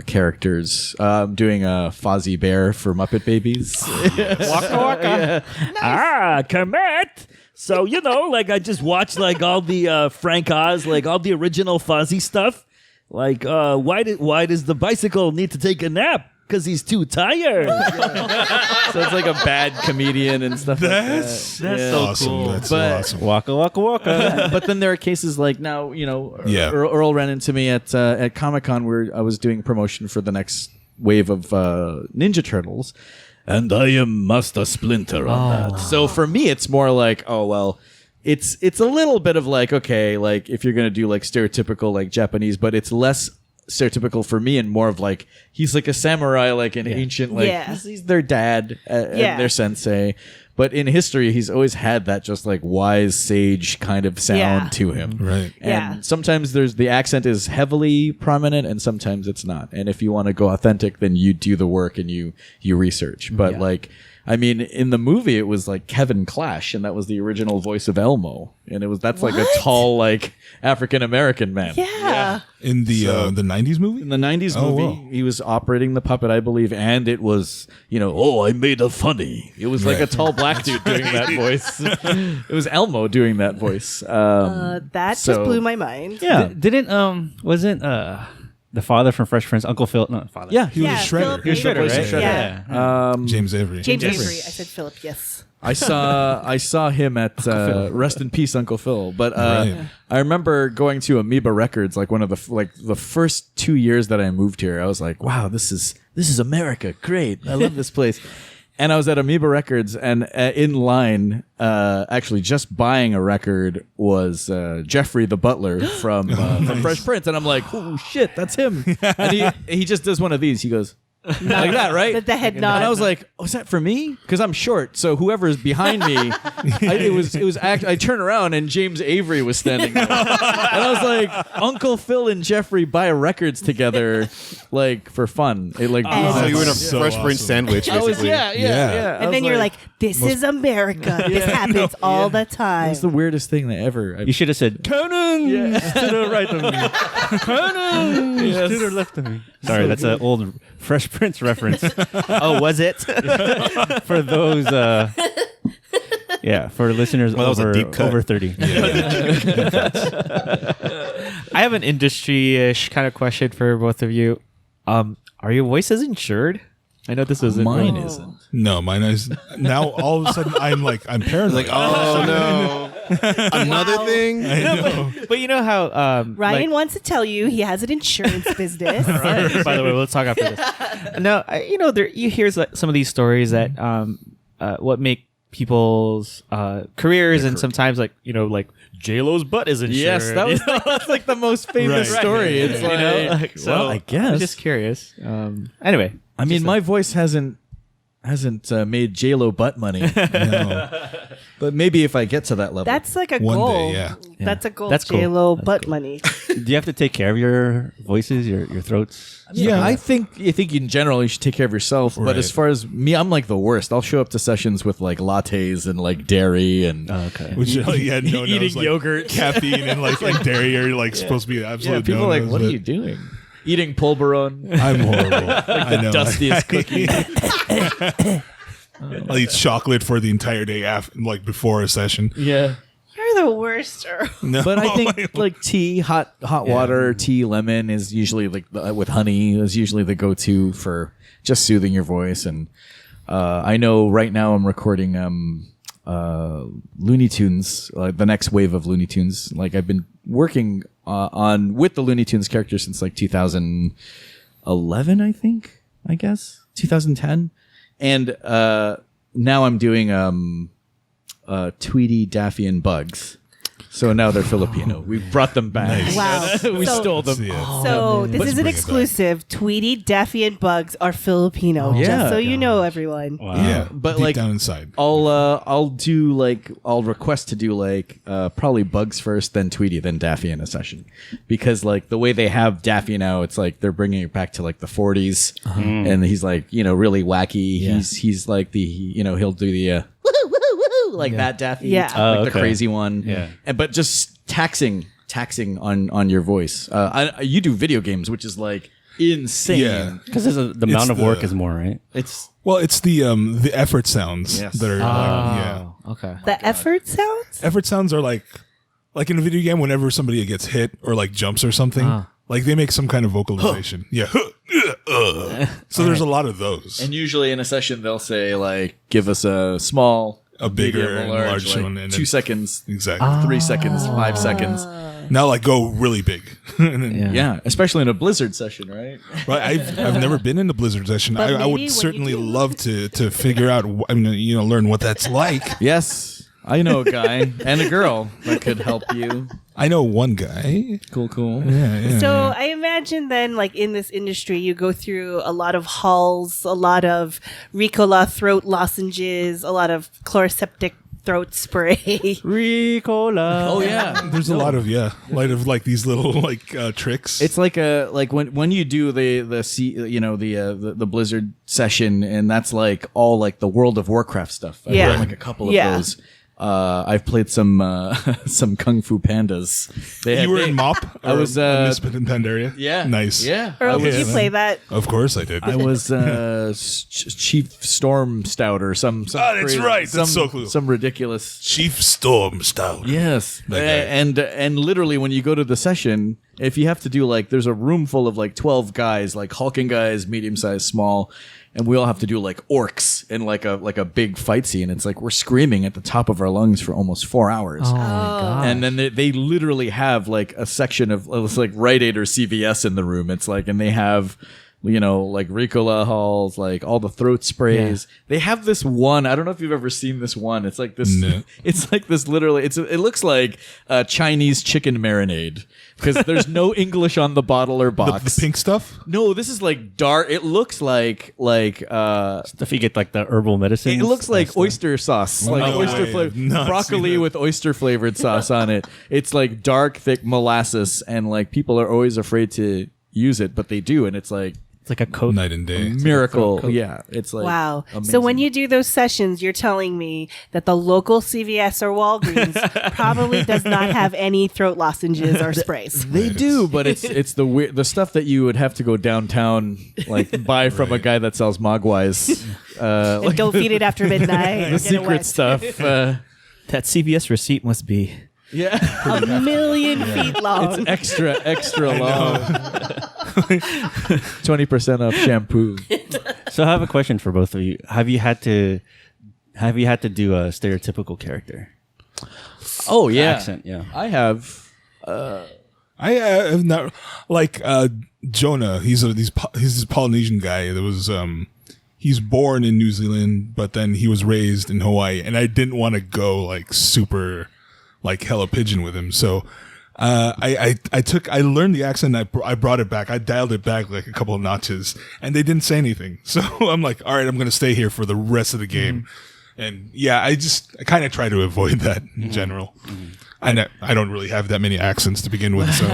characters. I'm doing a Fozzie Bear for Muppet Babies. Waka waka. Nice. Kermit. So, like I just watched like all the Frank Oz, like all the original Fozzie stuff. Like, why does the bicycle need to take a nap? Because he's too tired. So it's like a bad comedian and stuff that's so awesome. cool. That's so awesome. Waka waka waka. But then there are cases like now, Earl ran into me at Comic-Con where I was doing promotion for the next wave of Ninja Turtles. And I am Master Splinter on that. So for me, it's more like, it's a little bit of like, okay, like if you're going to do like stereotypical like Japanese, but it's less stereotypical for me and more of like, he's like a samurai, like an ancient, like he's their dad and their sensei. But in history, he's always had that just like wise sage kind of sound to him. Right. And sometimes the accent is heavily prominent and sometimes it's not. And if you want to go authentic, then you do the work and you research. But like, I mean, in the movie, it was like Kevin Clash, and that was the original voice of Elmo. And that's like a tall, like African-American man. Yeah. In the 90s movie? In the 90s movie, he was operating the puppet, I believe, and it was, I made a funny. It was like a tall black dude doing that voice. It was Elmo doing that voice. That just blew my mind. Yeah. Wasn't the father from Fresh Prince, Uncle Phil? No, father. Yeah, he was Shredder. He was Shredder, right? Shredder. Yeah. James Avery. James Avery. I said Philip. Yes. I saw him at Rest in Peace, Uncle Phil. But I remember going to Amoeba Records, like one of the first 2 years that I moved here. I was like, wow, this is America. Great, I love this place. And I was at Amoeba Records, and in line, actually just buying a record was Jeffrey the Butler from Fresh Prince, and I'm like, oh shit, that's him. And he just does one of these. He goes. Like that, right? The head nod. And I was like, "Oh, is that for me?" Because I'm short, so whoever is behind me, I turn around and James Avery was standing there, and I was like, "Uncle Phil and Jeffrey buy records together, like for fun." It like so you were in a Fresh Prince sandwich, basically. Yeah. And then you're like, "This is America. This happens all the time." It's the weirdest thing that ever. You should have said, "Conan to the right of me, Conan to the left of me." Sorry, that's an old Fresh Prince reference. Oh, was it? For those, for listeners over 30. I have an industry-ish kind of question for both of you. Are your voices insured? I know this isn't. Mine isn't. No, mine is. Now all of a sudden I'm paranoid. Like, oh no. Another thing? I know. But you know how Ryan wants to tell you he has an insurance business. By the way, let's talk after this. No, you hear some of these stories that what make people's careers and sometimes like J-Lo's butt is insured. Yes, that's like the most famous story. It's like, so I guess. I'm just curious. Anyway, I mean, my voice hasn't made J-Lo butt money. No. But maybe if I get to that level. That's like a One goal. day, yeah. That's a goal. That's cool. J-Lo butt money. Do you have to take care of your voices, your throats? I think in general you should take care of yourself. But as far as me, I'm like the worst. I'll show up to sessions with like lattes and like dairy and eating yogurt, caffeine, and like dairy are like supposed to be absolute. People are like, no-nos, what are but you doing? Eating Pulveron. I'm horrible. I know. Dustiest cookie. I'll eat chocolate for the entire day after, like before a session. Yeah. You're the worst. No, But I think like tea, hot water, tea, lemon is usually like with honey is usually the go-to for just soothing your voice. And I know right now I'm recording Looney Tunes, the next wave of Looney Tunes. Like I've been working on with the Looney Tunes characters since like 2011, I guess 2010, and now I'm doing Tweety, Daffy, and Bugs. So now they're Filipino. We brought them back. Nice. Wow. We stole them. So this is an bring it exclusive. Tweety, Daffy, and Bugs are Filipino. Yeah. Just so you know, everyone. Wow. Yeah, But deep like down inside. I'll request to do like probably Bugs first, then Tweety, then Daffy in a session, because like the way they have Daffy now, it's like they're bringing it back to like the 40s, and he's like really wacky. Yeah. He's like the he'll do the like that Daffy, Yeah. like the crazy one, Yeah. but just taxing on your voice. You do video games, which is like insane. Yeah. Because the amount of work is more, right? It's Well, it's the effort sounds Yes. that are yeah. Okay. The effort sounds? Effort sounds are like in a video game whenever somebody gets hit or like jumps or something, like they make some kind of vocalization. Yeah. So there's a lot of those. And usually in a session they'll say like, give us a small, A bigger medium, and large, large like one, and 2 then- seconds, Exactly. 3 seconds, 5 seconds. Now like go really big. And then, Yeah, especially in a Blizzard session, right? Right, I've never been in a Blizzard session. But I maybe when would you certainly do- love to figure out, learn what that's like. Yes, I know a guy and a girl that could help you. I know one guy. Cool. Yeah. So I imagine then, like in this industry, you go through a lot of halls, a lot of Ricola throat lozenges, a lot of chloroseptic throat spray. Ricola. Oh yeah, There's a lot of like these little tricks. it's like when you do the Blizzard session, and that's like all like the World of Warcraft stuff. I've Yeah. done like a couple of Yeah. those. I've played some Kung Fu Pandas. you were in MOP? I was Miss Pandaria? yeah, Nice. Yeah, Earl, I did you was, play that? Of course I did. I was Chief Storm Stout or some. that's crazy- right. That's so cool. Some ridiculous. Chief Storm Stout. Yes, That guy. and literally when you go to the session, if you have to do like, there's a room full of like 12 guys, like hulking guys, medium sized, small, and we all have to do like orcs in like a big fight scene. It's like we're screaming at the top of our lungs for almost 4 hours. Oh my god. And then they literally have like a section of it's like Rite Aid or CVS in the room. It's like, and they have, like Ricola halls, like all the throat sprays. Yeah. They have this one. I don't know if you've ever seen this one. It's like this. No. It's like this. Literally, it looks like Chinese chicken marinade because there's no English on the bottle or box. The pink stuff? No, this is like dark. It looks like If you get like the herbal medicine. it looks like oyster sauce, like No oyster way. flavored I've not broccoli seen that. with oyster flavored sauce on it. It's like dark, thick molasses, and like people are always afraid to use it, but they do, and it's like It's like a coat. Night and day. miracle. Yeah, it's like Wow. amazing. So when you do those sessions, you're telling me that the local CVS or Walgreens probably does not have any throat lozenges or sprays. they do, but it's the weird, the stuff that you would have to go downtown like buy from a guy that sells Mogwais. And don't feed it after midnight. The secret stuff. That CVS receipt must be. Yeah, A million feet long. it's extra long. 20% off shampoo. So I have a question for both of you. Have you had to do a stereotypical character? Oh yeah, Accent, yeah. I have. I have not like Jonah. He's this Polynesian guy that was he's born in New Zealand, but then he was raised in Hawaii, and I didn't want to go like super like hella pigeon with him, so I learned the accent. I brought it back. I dialed it back like a couple of notches, and they didn't say anything. So I'm like, all right, I'm gonna stay here for the rest of the game. And yeah, I kind of try to avoid that in general. I don't really have that many accents to begin with, so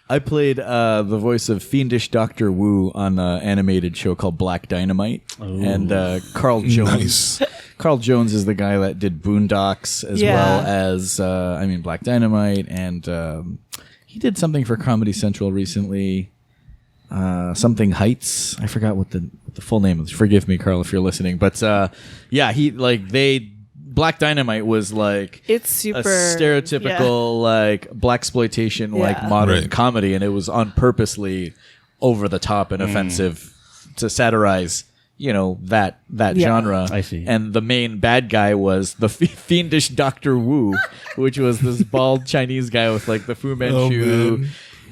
I played the voice of fiendish Dr. Wu on an animated show called Black Dynamite, and Carl Jones. Nice. Carl Jones is the guy that did Boondocks as well as Black Dynamite, and he did something for Comedy Central recently. Something Heights. I forgot what the full name is. Forgive me, Carl, if you're listening. But yeah, he like Black Dynamite was like it's super a stereotypical like blaxploitation like modern comedy, and it was on purposely over the top and offensive to satirize that genre. I see. And the main bad guy was the fiendish Dr. Wu, which was this bald Chinese guy with like the Fu Manchu.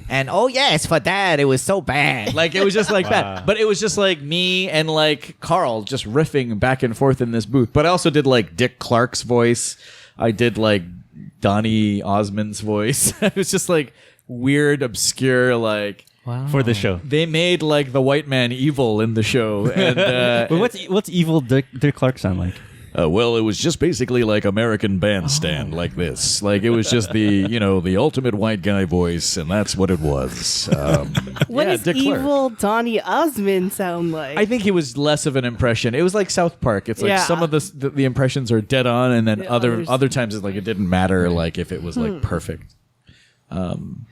And yes, for that it was so bad. Like it was just like that. But it was just like me and like Carl just riffing back and forth in this booth. But I also did like Dick Clark's voice. I did like Donny Osmond's voice. It was just like weird, obscure, like for the show. They made like the white man evil in the show. And but what's evil Dick Clark sound like? Well, it was just basically like American Bandstand, like this. Like it was just the the ultimate white guy voice, and that's what it was. What does Dick evil Clark. Donny Osmond sound like? I think he was less of an impression. It was like South Park. It's like some of the impressions are dead on, and then other times it's like it didn't matter like if it was like perfect.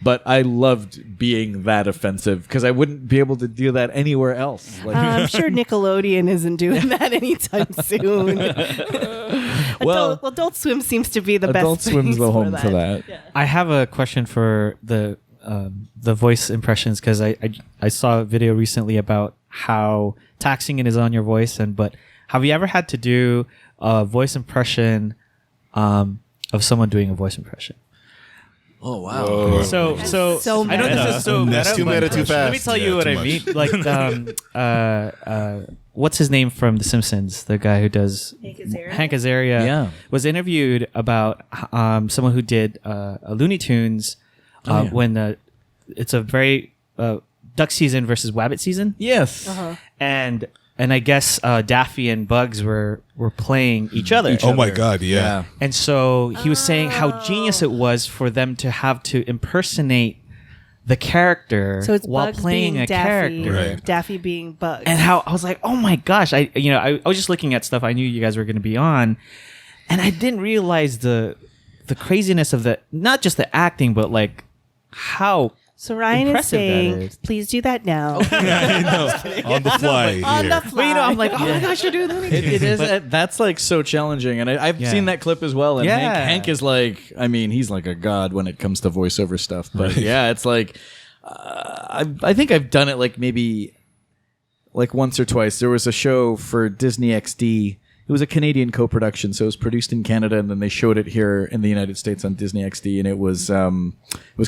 But I loved being that offensive because I wouldn't be able to do that anywhere else. Like, I'm sure Nickelodeon isn't doing that anytime soon. Well, Adult Swim seems to be the best. Adult Swim's the home for that. Yeah. I have a question for the voice impressions because I saw a video recently about how taxing it is on your voice, but have you ever had to do a voice impression of someone doing a voice impression? Oh wow! Whoa. So I know this is so That's too meta, too fast. Let me tell you what I mean. Like, what's his name from The Simpsons? The guy who does Hank Azaria. Was interviewed about someone who did a Looney Tunes when it's a very duck season versus wabbit season. Yes, and I guess Daffy and Bugs were playing each other. Oh my God, yeah. And so he was saying how genius it was for them to have to impersonate the character So it's while Bugs playing being a Daffy, character. Daffy being Bugs. And how I was like, oh my gosh, I was just looking at stuff I knew you guys were going to be on, and I didn't realize the craziness of not just the acting, but like how. So Ryan is impressive that saying, is. please do that now. I know. On the fly. On the here. fly. But I'm like, oh my gosh, you're doing that. It is. That's like so challenging, and I've seen that clip as well. And Hank is like, I mean, he's like a god when it comes to voiceover stuff. But it's like, I think I've done it like maybe like once or twice. There was a show for Disney XD. It was a Canadian co-production, so it was produced in Canada, and then they showed it here in the United States on Disney XD, and it was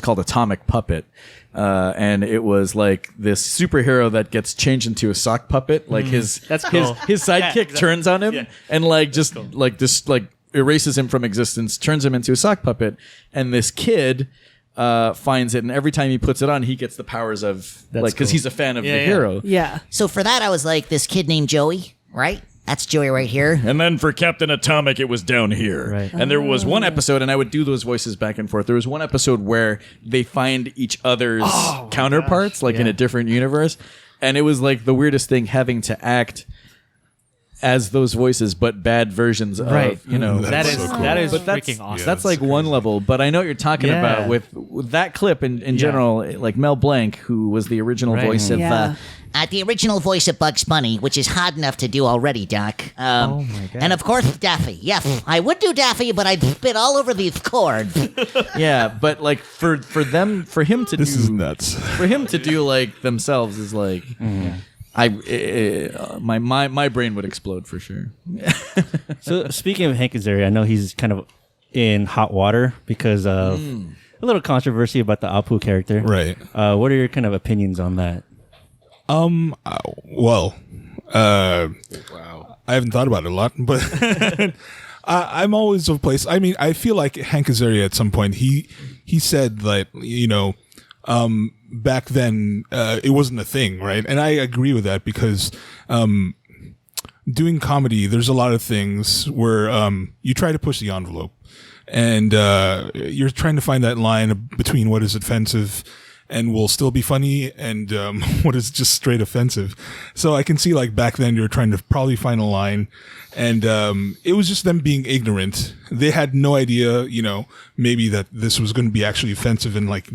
called Atomic Puppet, and it was like this superhero that gets changed into a sock puppet, like his sidekick turns on him and like just like this like erases him from existence, turns him into a sock puppet, and this kid finds it, and every time he puts it on, he gets the powers of because he's a fan of the hero. Yeah. So for that, I was like, this kid named Joey, right? That's Joey right here. And then for Captain Atomic, it was down here. Right. And there was one episode, and I would do those voices back and forth. There was one episode where they find each other's counterparts, in a different universe. And it was like the weirdest thing having to act as those voices, but bad versions of, that is so cool. that is But that's, freaking awesome. that's like one level. But I know what you're talking about with that clip in general, like Mel Blanc, who was the original voice of... The original voice of Bugs Bunny, which is hard enough to do already, Doc. Oh my God. And of course, Daffy. Yes, I would do Daffy, but I'd spit all over these cords. Yeah, but like for him to This is nuts. For him to do like themselves is like my brain would explode for sure. So speaking of Hank Azaria, I know he's kind of in hot water because of a little controversy about the Apu character. Right. What are your kind of opinions on that? Wow. I haven't thought about it a lot, but I'm always of a place. I mean, I feel like Hank Azaria at some point he said that back then it wasn't a thing, right? And I agree with that because doing comedy, there's a lot of things where you try to push the envelope, and you're trying to find that line between what is offensive and will still be funny and what is just straight offensive. So I can see like back then you're trying to probably find a line, and it was just them being ignorant. They had no idea, maybe that this was going to be actually offensive and like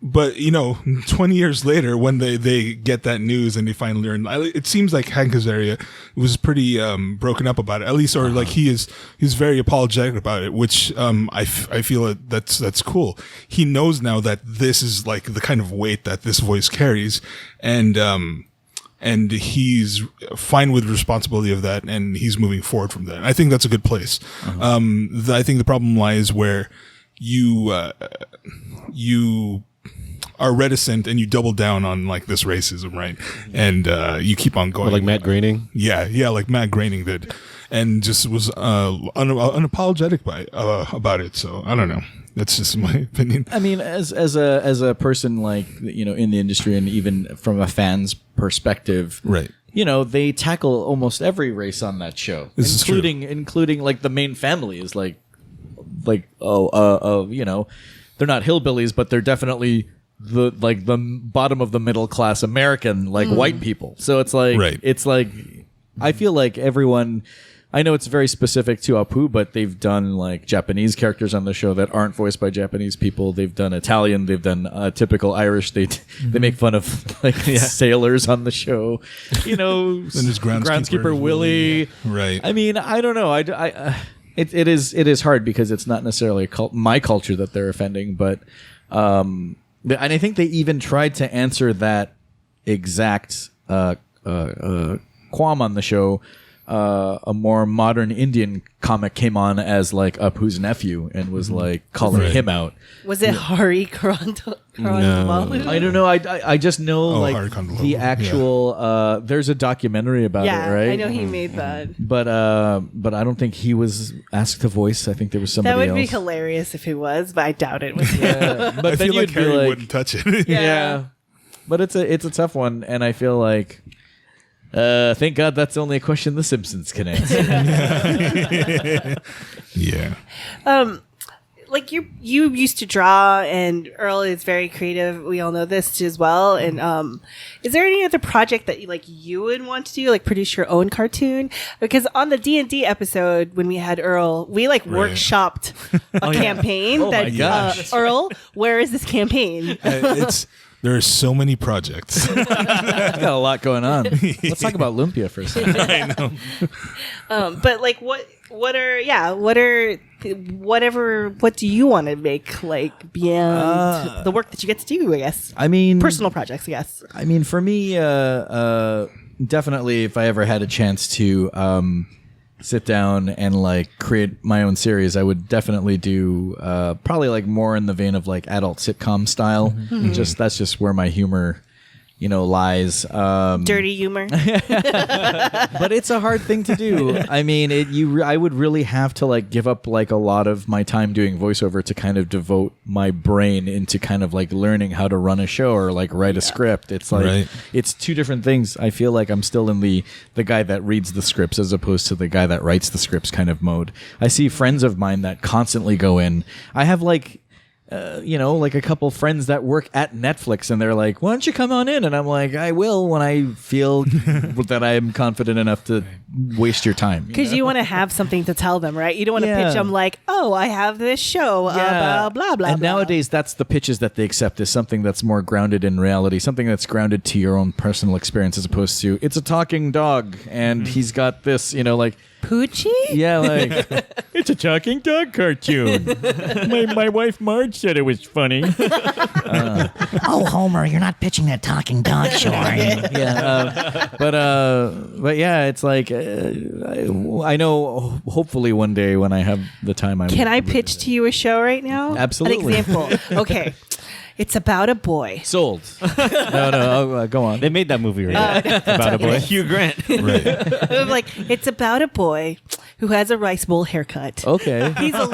But 20 years later, when they get that news and they finally learn, it seems like Hank Azaria was pretty broken up about it, at least, or like he's very apologetic about it, which I feel that's cool. He knows now that this is like the kind of weight that this voice carries, and he's fine with the responsibility of that, and he's moving forward from that. I think that's a good place. I think the problem lies where you are reticent and you double down on like this racism, right? And you keep on going. Or like Matt Groening? Yeah, like Matt Groening did, and just was unapologetic about it. So I don't know. That's just my opinion. I mean, as a person like in the industry, and even from a fan's perspective, right? They tackle almost every race on that show, including like the main family is like they're not hillbillies, but they're definitely the bottom of the middle class American, like white people. So it's like, it's like, I feel like everyone, I know it's very specific to Apu, but they've done like Japanese characters on the show that aren't voiced by Japanese people. They've done Italian. They've done typical Irish. They make fun of like sailors on the show. And there's groundskeeper Willie. Right. I mean, I don't know. It is hard because it's not necessarily my culture that they're offending, but and I think they even tried to answer that exact qualm on the show. A more modern Indian comic came on as like Apu's nephew and was like calling him out. Was it Hari Karandalu? I don't know. I just know the actual. There's a documentary about it, right? I know he made that. But I don't think he was asked to voice. I think there was somebody else. That would be hilarious if he was, but I doubt it was. But I then feel like you'd be Harry wouldn't touch it. Yeah. But it's a tough one, and I feel like. Thank God that's only a question The Simpsons can answer. Yeah. Like you used to draw, and Earl is very creative. We all know this as well. And is there any other project that you would want to do, like produce your own cartoon? Because on the D&D episode when we had Earl, we workshopped a campaign. Oh my gosh. Earl, where is this campaign? There are so many projects. It's got a lot going on. Let's talk about Lumpia for a second. I know. But what do you want to make beyond the work that you get to do, I guess? I mean, personal projects, I guess. I mean, for me, definitely if I ever had a chance to sit down and create my own series, I would definitely do probably more in the vein of adult sitcom style. Mm-hmm. That's just where my humor lies. Dirty humor. But it's a hard thing to do. I mean, I would really have to give up a lot of my time doing voiceover to kind of devote my brain into kind of learning how to run a show or write a script. It's it's two different things. I feel like I'm still in the guy that reads the scripts as opposed to the guy that writes the scripts kind of mode. I see friends of mine that constantly go in. I have a couple friends that work at Netflix, and they're like, why don't you come on in? And I'm like, I will when I feel that I am confident enough to waste your time. Because you want to have something to tell them, right? You don't want to pitch them oh, I have this show, blah, blah, blah. And nowadays, that's the pitches that they accept, is something that's more grounded in reality, something that's grounded to your own personal experience, as opposed to, it's a talking dog, and he's got this, Poochie? Yeah, it's a talking dog cartoon. my wife Marge said it was funny. Oh, Homer, you're not pitching that talking dog show, are you? Yeah, but yeah, it's I know. Hopefully, one day when I have the time, Can I pitch to you a show right now? Absolutely. An example. Okay. It's about a boy. Sold. No, go on. They made that movie right about a boy. Hugh Grant. Right. It's about a boy who has a rice bowl haircut. Okay. He's a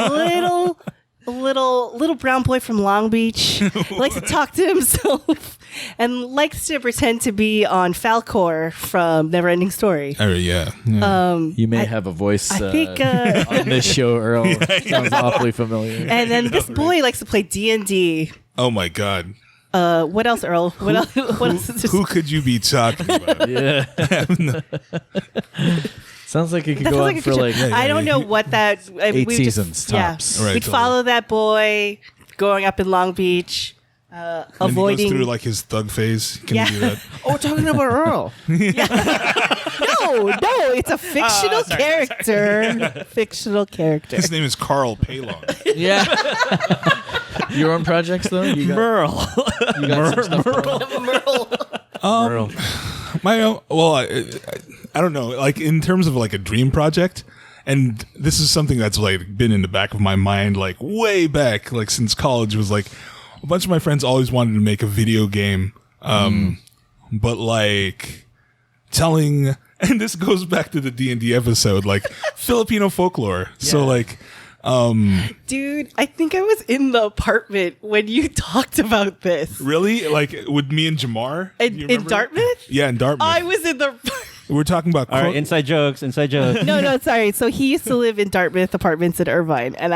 little brown boy from Long Beach. Likes to talk to himself and likes to pretend to be on Falcor from Neverending Story. Oh yeah. You may have a voice I think, on this show, Earl. Sounds awfully familiar. And then this boy likes to play D&D. Oh my God. What else, Earl? What else is this? Who could you be talking about? Yeah. Sounds like it could go on for I don't know what that 8 seasons tops. Yeah. Right, We'd follow that boy growing up in Long Beach, And avoiding. then he goes through like his thug phase. Can you do that? Oh, talking about Earl. No, it's a fictional character. Fictional character. His name is Earl Baylon. Yeah. Your own projects though? You got, Merle. you got some stuff Merle. My own, well, I don't know. Like in terms of like a dream project, and this is something that's like been in the back of my mind, like way back, like since college was like a bunch of my friends always wanted to make a video game, but like telling, and this goes back to the D&D episode, like Filipino folklore. Yeah. So like. Dude, I think I was in the apartment when you talked about this. Really? Like with me and Jamar? In Dartmouth? Yeah, in Dartmouth. I was in the... We're talking about... All right, inside jokes. No, sorry. So he used to live in Dartmouth apartments in Irvine. And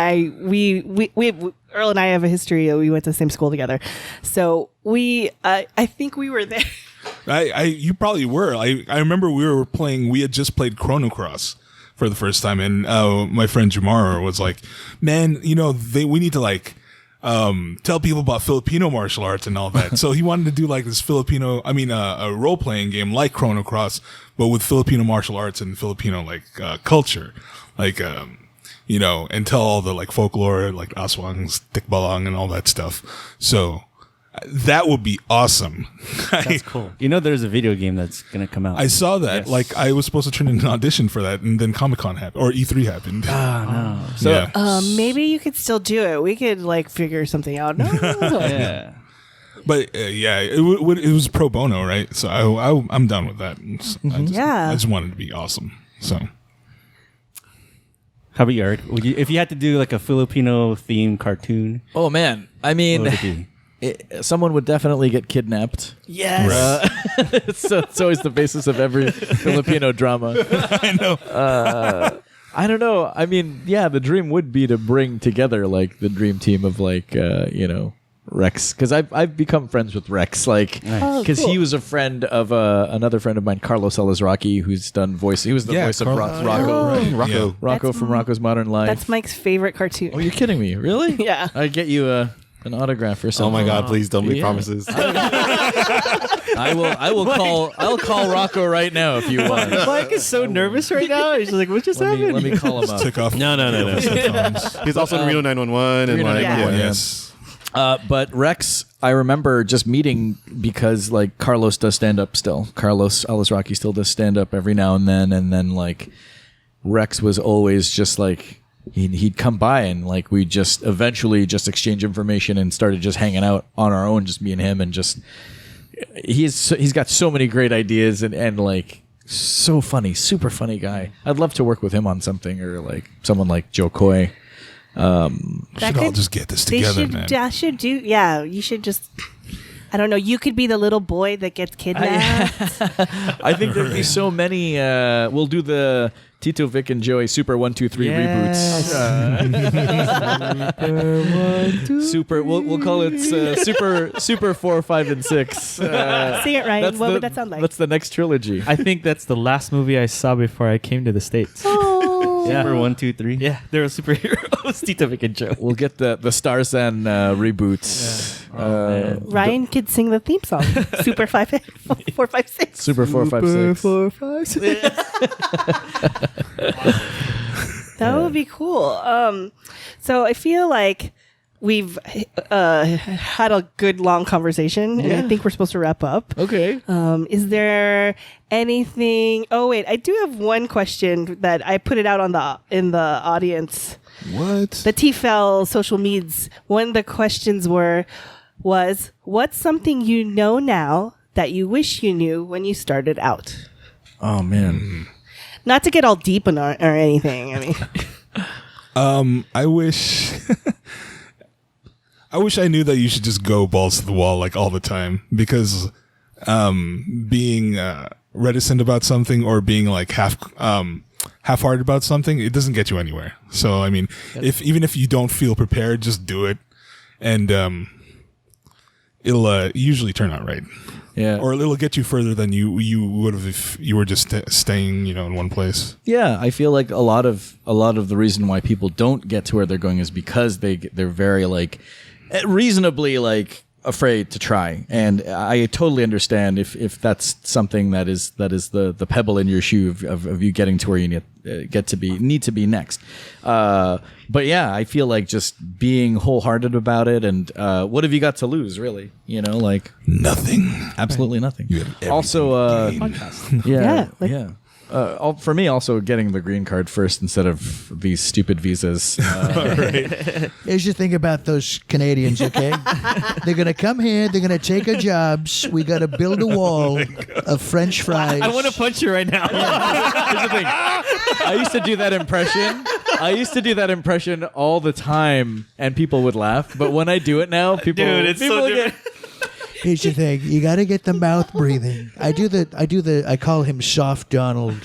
Earl and I have a history. We went to the same school together. So I think we were there. You probably were. I remember we had just played Chrono Cross for the first time, and my friend Jamar was like, man, we need to like tell people about Filipino martial arts and all that. So he wanted to do like this a role-playing game like Chrono Cross, but with Filipino martial arts and Filipino like culture, like and tell all the like folklore, like aswangs, tikbalang, and all that stuff. So that would be awesome. That's cool. There's a video game that's going to come out. I saw that. Yes. Like, I was supposed to turn in an audition for that, and then Comic-Con happened, or E3 happened. Oh, no. So, yeah. Maybe you could still do it. We could, like, figure something out. No. Yeah. But, it was pro bono, right? So I'm done with that. I just wanted it to be awesome. So... How about you, Eric? If you had to do, like, a Filipino-themed cartoon... Oh, man. I mean... What would it be? Someone would definitely get kidnapped. Yes. It's always the basis of every Filipino drama. I know. I don't know. I mean, yeah, the dream would be to bring together like the dream team of like, Rex. Because I've become friends with Rex. Like, because he was a friend of another friend of mine, Carlos Elizraqui, who's done voice. He was the voice of Rocco. Rocco from Rocco's Modern Life. That's Mike's favorite cartoon. Oh, you're kidding me? Really? Yeah. I'd get you an autograph or something. Oh my God! Please don't make promises. I'll call Rocco right now if you want. Mike is so nervous right now. He's just like, what just happened? Let me call him up. Took off. No. He's also in Reno 911 and like yes. But Rex, I remember just meeting because like Carlos does stand up still. Carlos Elizraqui still does stand up every now and then like Rex was always just like. He'd come by and like we just eventually just exchange information and started just hanging out on our own, just me and him, and just he's got so many great ideas and like so funny, super funny guy. I'd love to work with him on something or like someone like Joe Coy. Should all just get this together, man. You should just. I don't know. You could be the little boy that gets kidnapped. I think there'd be so many. We'll do the Tito, Vic, and Joey Super 1, 2, 3 reboots. Super. We'll call it Super 4, 5, and 6. Sing it, Ryan. What would that sound like? That's the next trilogy. I think that's the last movie I saw before I came to the States. Super 1, 2, 3. Yeah, they're superheroes. Tito, Vic, and Joe. We'll get the Starzan reboots. Ryan could sing the theme song. Super 4, 5, 6. Super 4, 5, 6. 4, 5, 6. That would be cool. So I feel like we've had a good long conversation, and I think we're supposed to wrap up. Okay. Is there anything? Oh wait, I do have one question that I put it out in the audience. What? The TFAL social medias. One of the questions was what's something you know now that you wish you knew when you started out? Oh man. Not to get all deep or anything. I mean, I wish I knew that you should just go balls to the wall like all the time, because being reticent about something or being like half-hearted about something, it doesn't get you anywhere. So I mean, even if you don't feel prepared, just do it, and it'll usually turn out right. Yeah. Or it'll get you further than you would have if you were just staying, in one place. Yeah, I feel like a lot of the reason why people don't get to where they're going is because they're very like reasonably like afraid to try, and I totally understand if that's something that is the pebble in your shoe of you getting to where you need to be next. But yeah, I feel like just being wholehearted about it, and what have you got to lose, really? Like nothing, absolutely nothing. Also, podcast. Yeah. For me, also getting the green card first instead of these stupid visas. Here's the thing about those Canadians, okay? They're going to come here. They're going to take our jobs. We got to build a wall of French fries. I want to punch you right now. Here's the thing. I used to do that impression all the time, and people would laugh. But when I do it now, people it's so different. Here's the thing: you got to get the mouth breathing. I call him Soft Donald.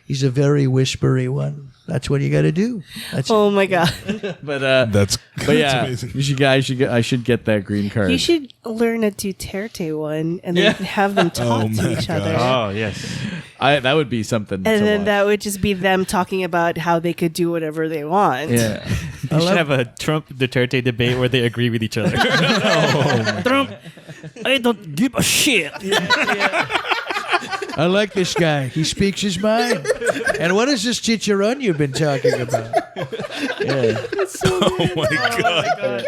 He's a very whispery one. That's what you got to do. My god! That's yeah, amazing. I should get that green card. You should learn a Duterte one, and then you can have them talk to each other. Oh yes, that would be something. And then that would just be them talking about how they could do whatever they want. Yeah, you should have a Trump Duterte debate where they agree with each other. Trump, I don't give a shit. I like this guy. He speaks his mind. And what is this chicharron you've been talking about? Yeah. Oh my god.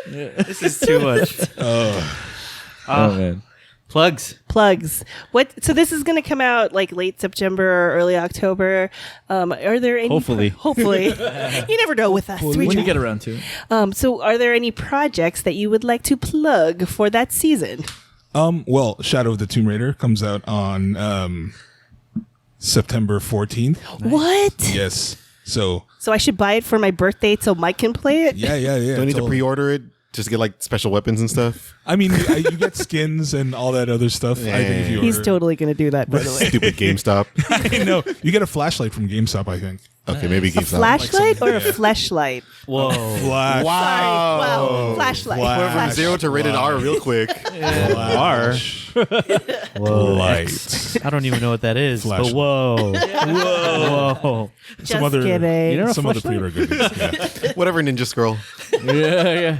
This is too much. Oh man. Plugs. What? So this is going to come out like late September or early October. Are there any? Hopefully. You never know with us. When you get around to it. So are there any projects that you would like to plug for that season? Well, Shadow of the Tomb Raider comes out on September 14th. What? Yes. So I should buy it for my birthday so Mike can play it? Yeah. Do I need to pre-order it? Just to get like special weapons and stuff. I mean, you get skins and all that other stuff. I think if you He's totally going to do that, by the way. Stupid GameStop. No, you get a flashlight from GameStop, I think. Okay, maybe GameStop. A flashlight or a fleshlight? Whoa. Flash. Wow. Flashlight. We're from 0 to rated R real quick. R. Whoa. Light. I don't even know what that is. Flash. But whoa. Just kidding. Some other pre-order goodies. Yeah. Whatever, Ninja Scroll. Yeah.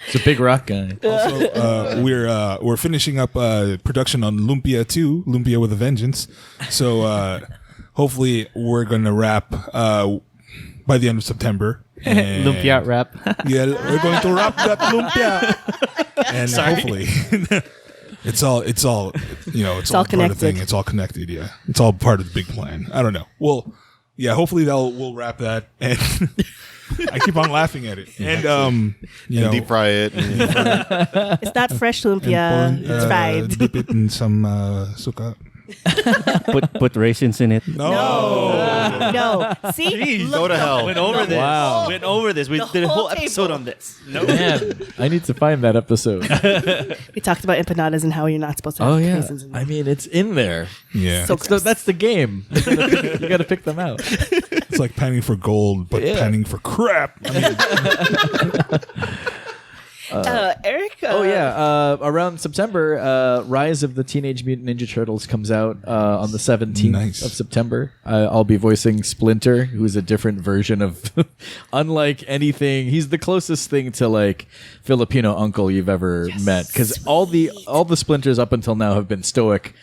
It's a big rock guy. Also, we're finishing up production on Lumpia 2, Lumpia with a Vengeance. So hopefully we're gonna wrap by the end of September. Lumpia rap. Yeah, we're going to wrap that Lumpia. And hopefully it's all all part of the connected. thing. It's all connected, yeah. It's all part of the big plan. I don't know. Well, yeah, hopefully we'll wrap that, and I keep on laughing at it. And deep fry it. It's not fresh lumpia. It's fried. Dip it in some suka. put raisins in it. No. See? Go to hell. Went over this. Wow. Went over this. We did a whole episode on this. No. Man, I need to find that episode. We talked about empanadas and how you're not supposed to have raisins in them. I mean, it's in there. Yeah. So That's the game. You got to pick them out. It's like panning for gold, but panning for crap. I mean, Eric? Around September, Rise of the Teenage Mutant Ninja Turtles comes out on the 17th of September. I'll be voicing Splinter, who's a different version of, unlike anything. He's the closest thing to like Filipino uncle you've ever met, because all the Splinters up until now have been stoic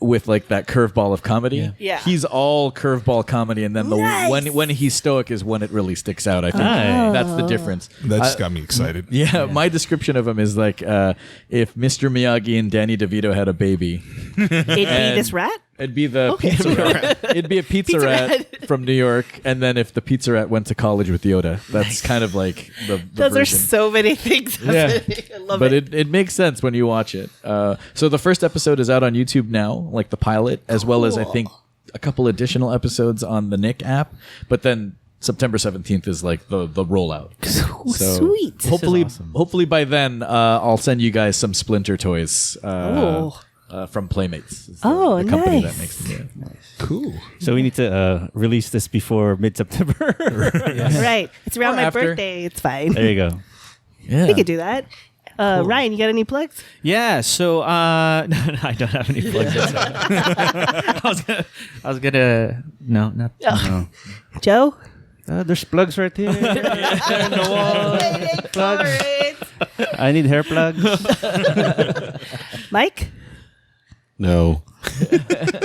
with like that curveball of comedy. Yeah. He's all curveball comedy, and then when he's stoic is when it really sticks out. I think that's the difference. that just got me excited. Yeah, my description of him is like if Mr. Miyagi and Danny DeVito had a baby. It'd be this rat? It'd be the pizza rat. It'd be a pizza rat from New York, and then if the pizza rat went to college with Yoda, that's kind of like the Those version. are so many things. Yeah, I love but it. it makes sense when you watch it. So the first episode is out on YouTube now, like the pilot, as well as I think a couple additional episodes on the Nick app. But then September 17th is like the rollout. So sweet. Hopefully by then I'll send you guys some Splinter toys. From Playmates. Is the company that makes them. Yeah. Cool. So we need to release this before mid-September. Right. It's around Or my after. birthday. It's fine. There you go. Yeah. We could do that. Ryan, you got any plugs? Yeah, so no, I don't have any plugs. I was gonna no. Joe? There's plugs right here. In the wall. Plugs. I need hair plugs. Mike? No.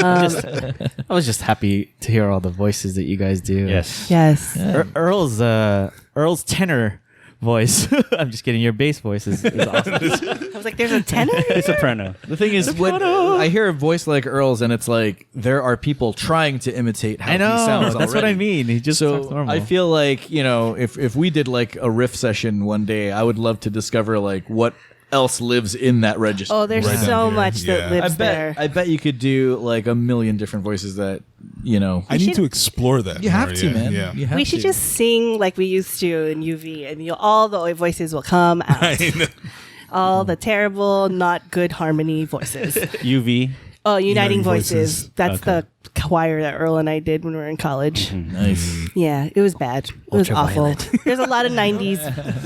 I was just happy to hear all the voices that you guys do. Yes. Yes. Earl's tenor voice. I'm just kidding. Your bass voice is awesome. I was like, there's a tenor? It's soprano. The thing is, when I hear a voice like Earl's, and it's like there are people trying to imitate how I know. he sounds. That's what I mean. He just talks normal. I feel like, if we did like a riff session one day, I would love to discover like what else lives in that register. Oh, there's so much that lives there. I bet you could do like a million different voices that, I need to explore that. You have to, yeah. man. Yeah. You have We should to. just sing like we used to in UV, and all the voices will come out. I know. All the terrible, not good harmony voices. UV. Oh, Uniting Voices. Voices. That's the choir that Earl and I did when we were in college. Nice. Yeah, it was bad. It was awful. There's a lot of 90s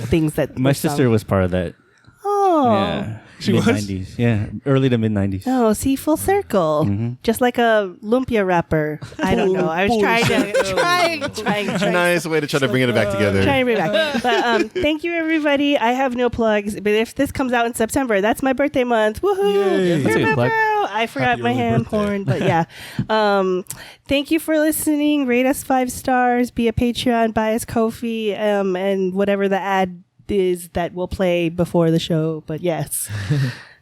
things that My were sister sung. was part of that. Oh. Yeah. She was? Mid-90s. Yeah. Early to mid-90s. Oh, see, full circle. Just like a lumpia rapper. I don't know. I was trying. Nice way to try to bring it back together. Trying to bring it back. But thank you, everybody. I have no plugs, but if this comes out in September, that's my birthday month. Woohoo! That's a good plug. I forgot my early hand birthday. horn, but yeah. Thank you for listening. Rate us 5 stars. Be a Patreon. Buy us Ko-fi, and whatever the ad is that will play before the show. But yes.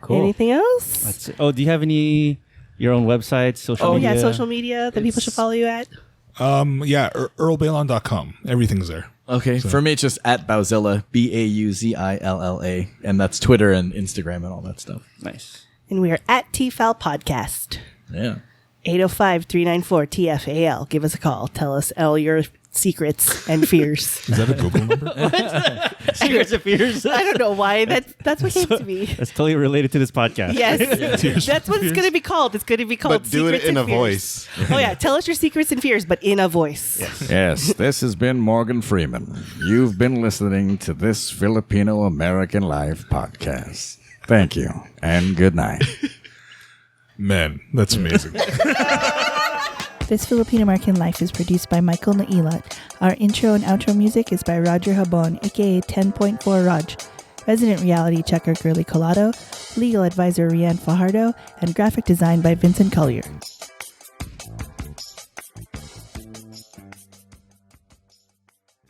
Cool. Anything else? That's it. Oh, do you have your own website, social media? Yeah, social media that people should follow you at. EarlBaylon.com. Everything's there. Okay, for me it's just at Bauzilla, Bauzilla, and that's Twitter and Instagram and all that stuff. Nice. And we are at TFAL Podcast. Yeah. 805-394-TFAL. Give us a call. Tell us all your secrets and fears. Is that a Google number? Secrets and fears. I don't know why. That's what came to me. That's totally related to this podcast. Yes. That's what it's going to be called. It's going to be called But do it Secrets in and a Fears. voice. Oh, yeah. Tell us your secrets and fears, but in a voice. Yes, this has been Morgan Freeman. You've been listening to this Filipino American Life podcast. Thank you, and good night. Man, that's amazing. This Filipino American Life is produced by Michael Nailat. Our intro and outro music is by Roger Habon, aka 10.4 Raj. Resident reality checker Girly Colado, legal advisor Rianne Fajardo, and graphic design by Vincent Collyer.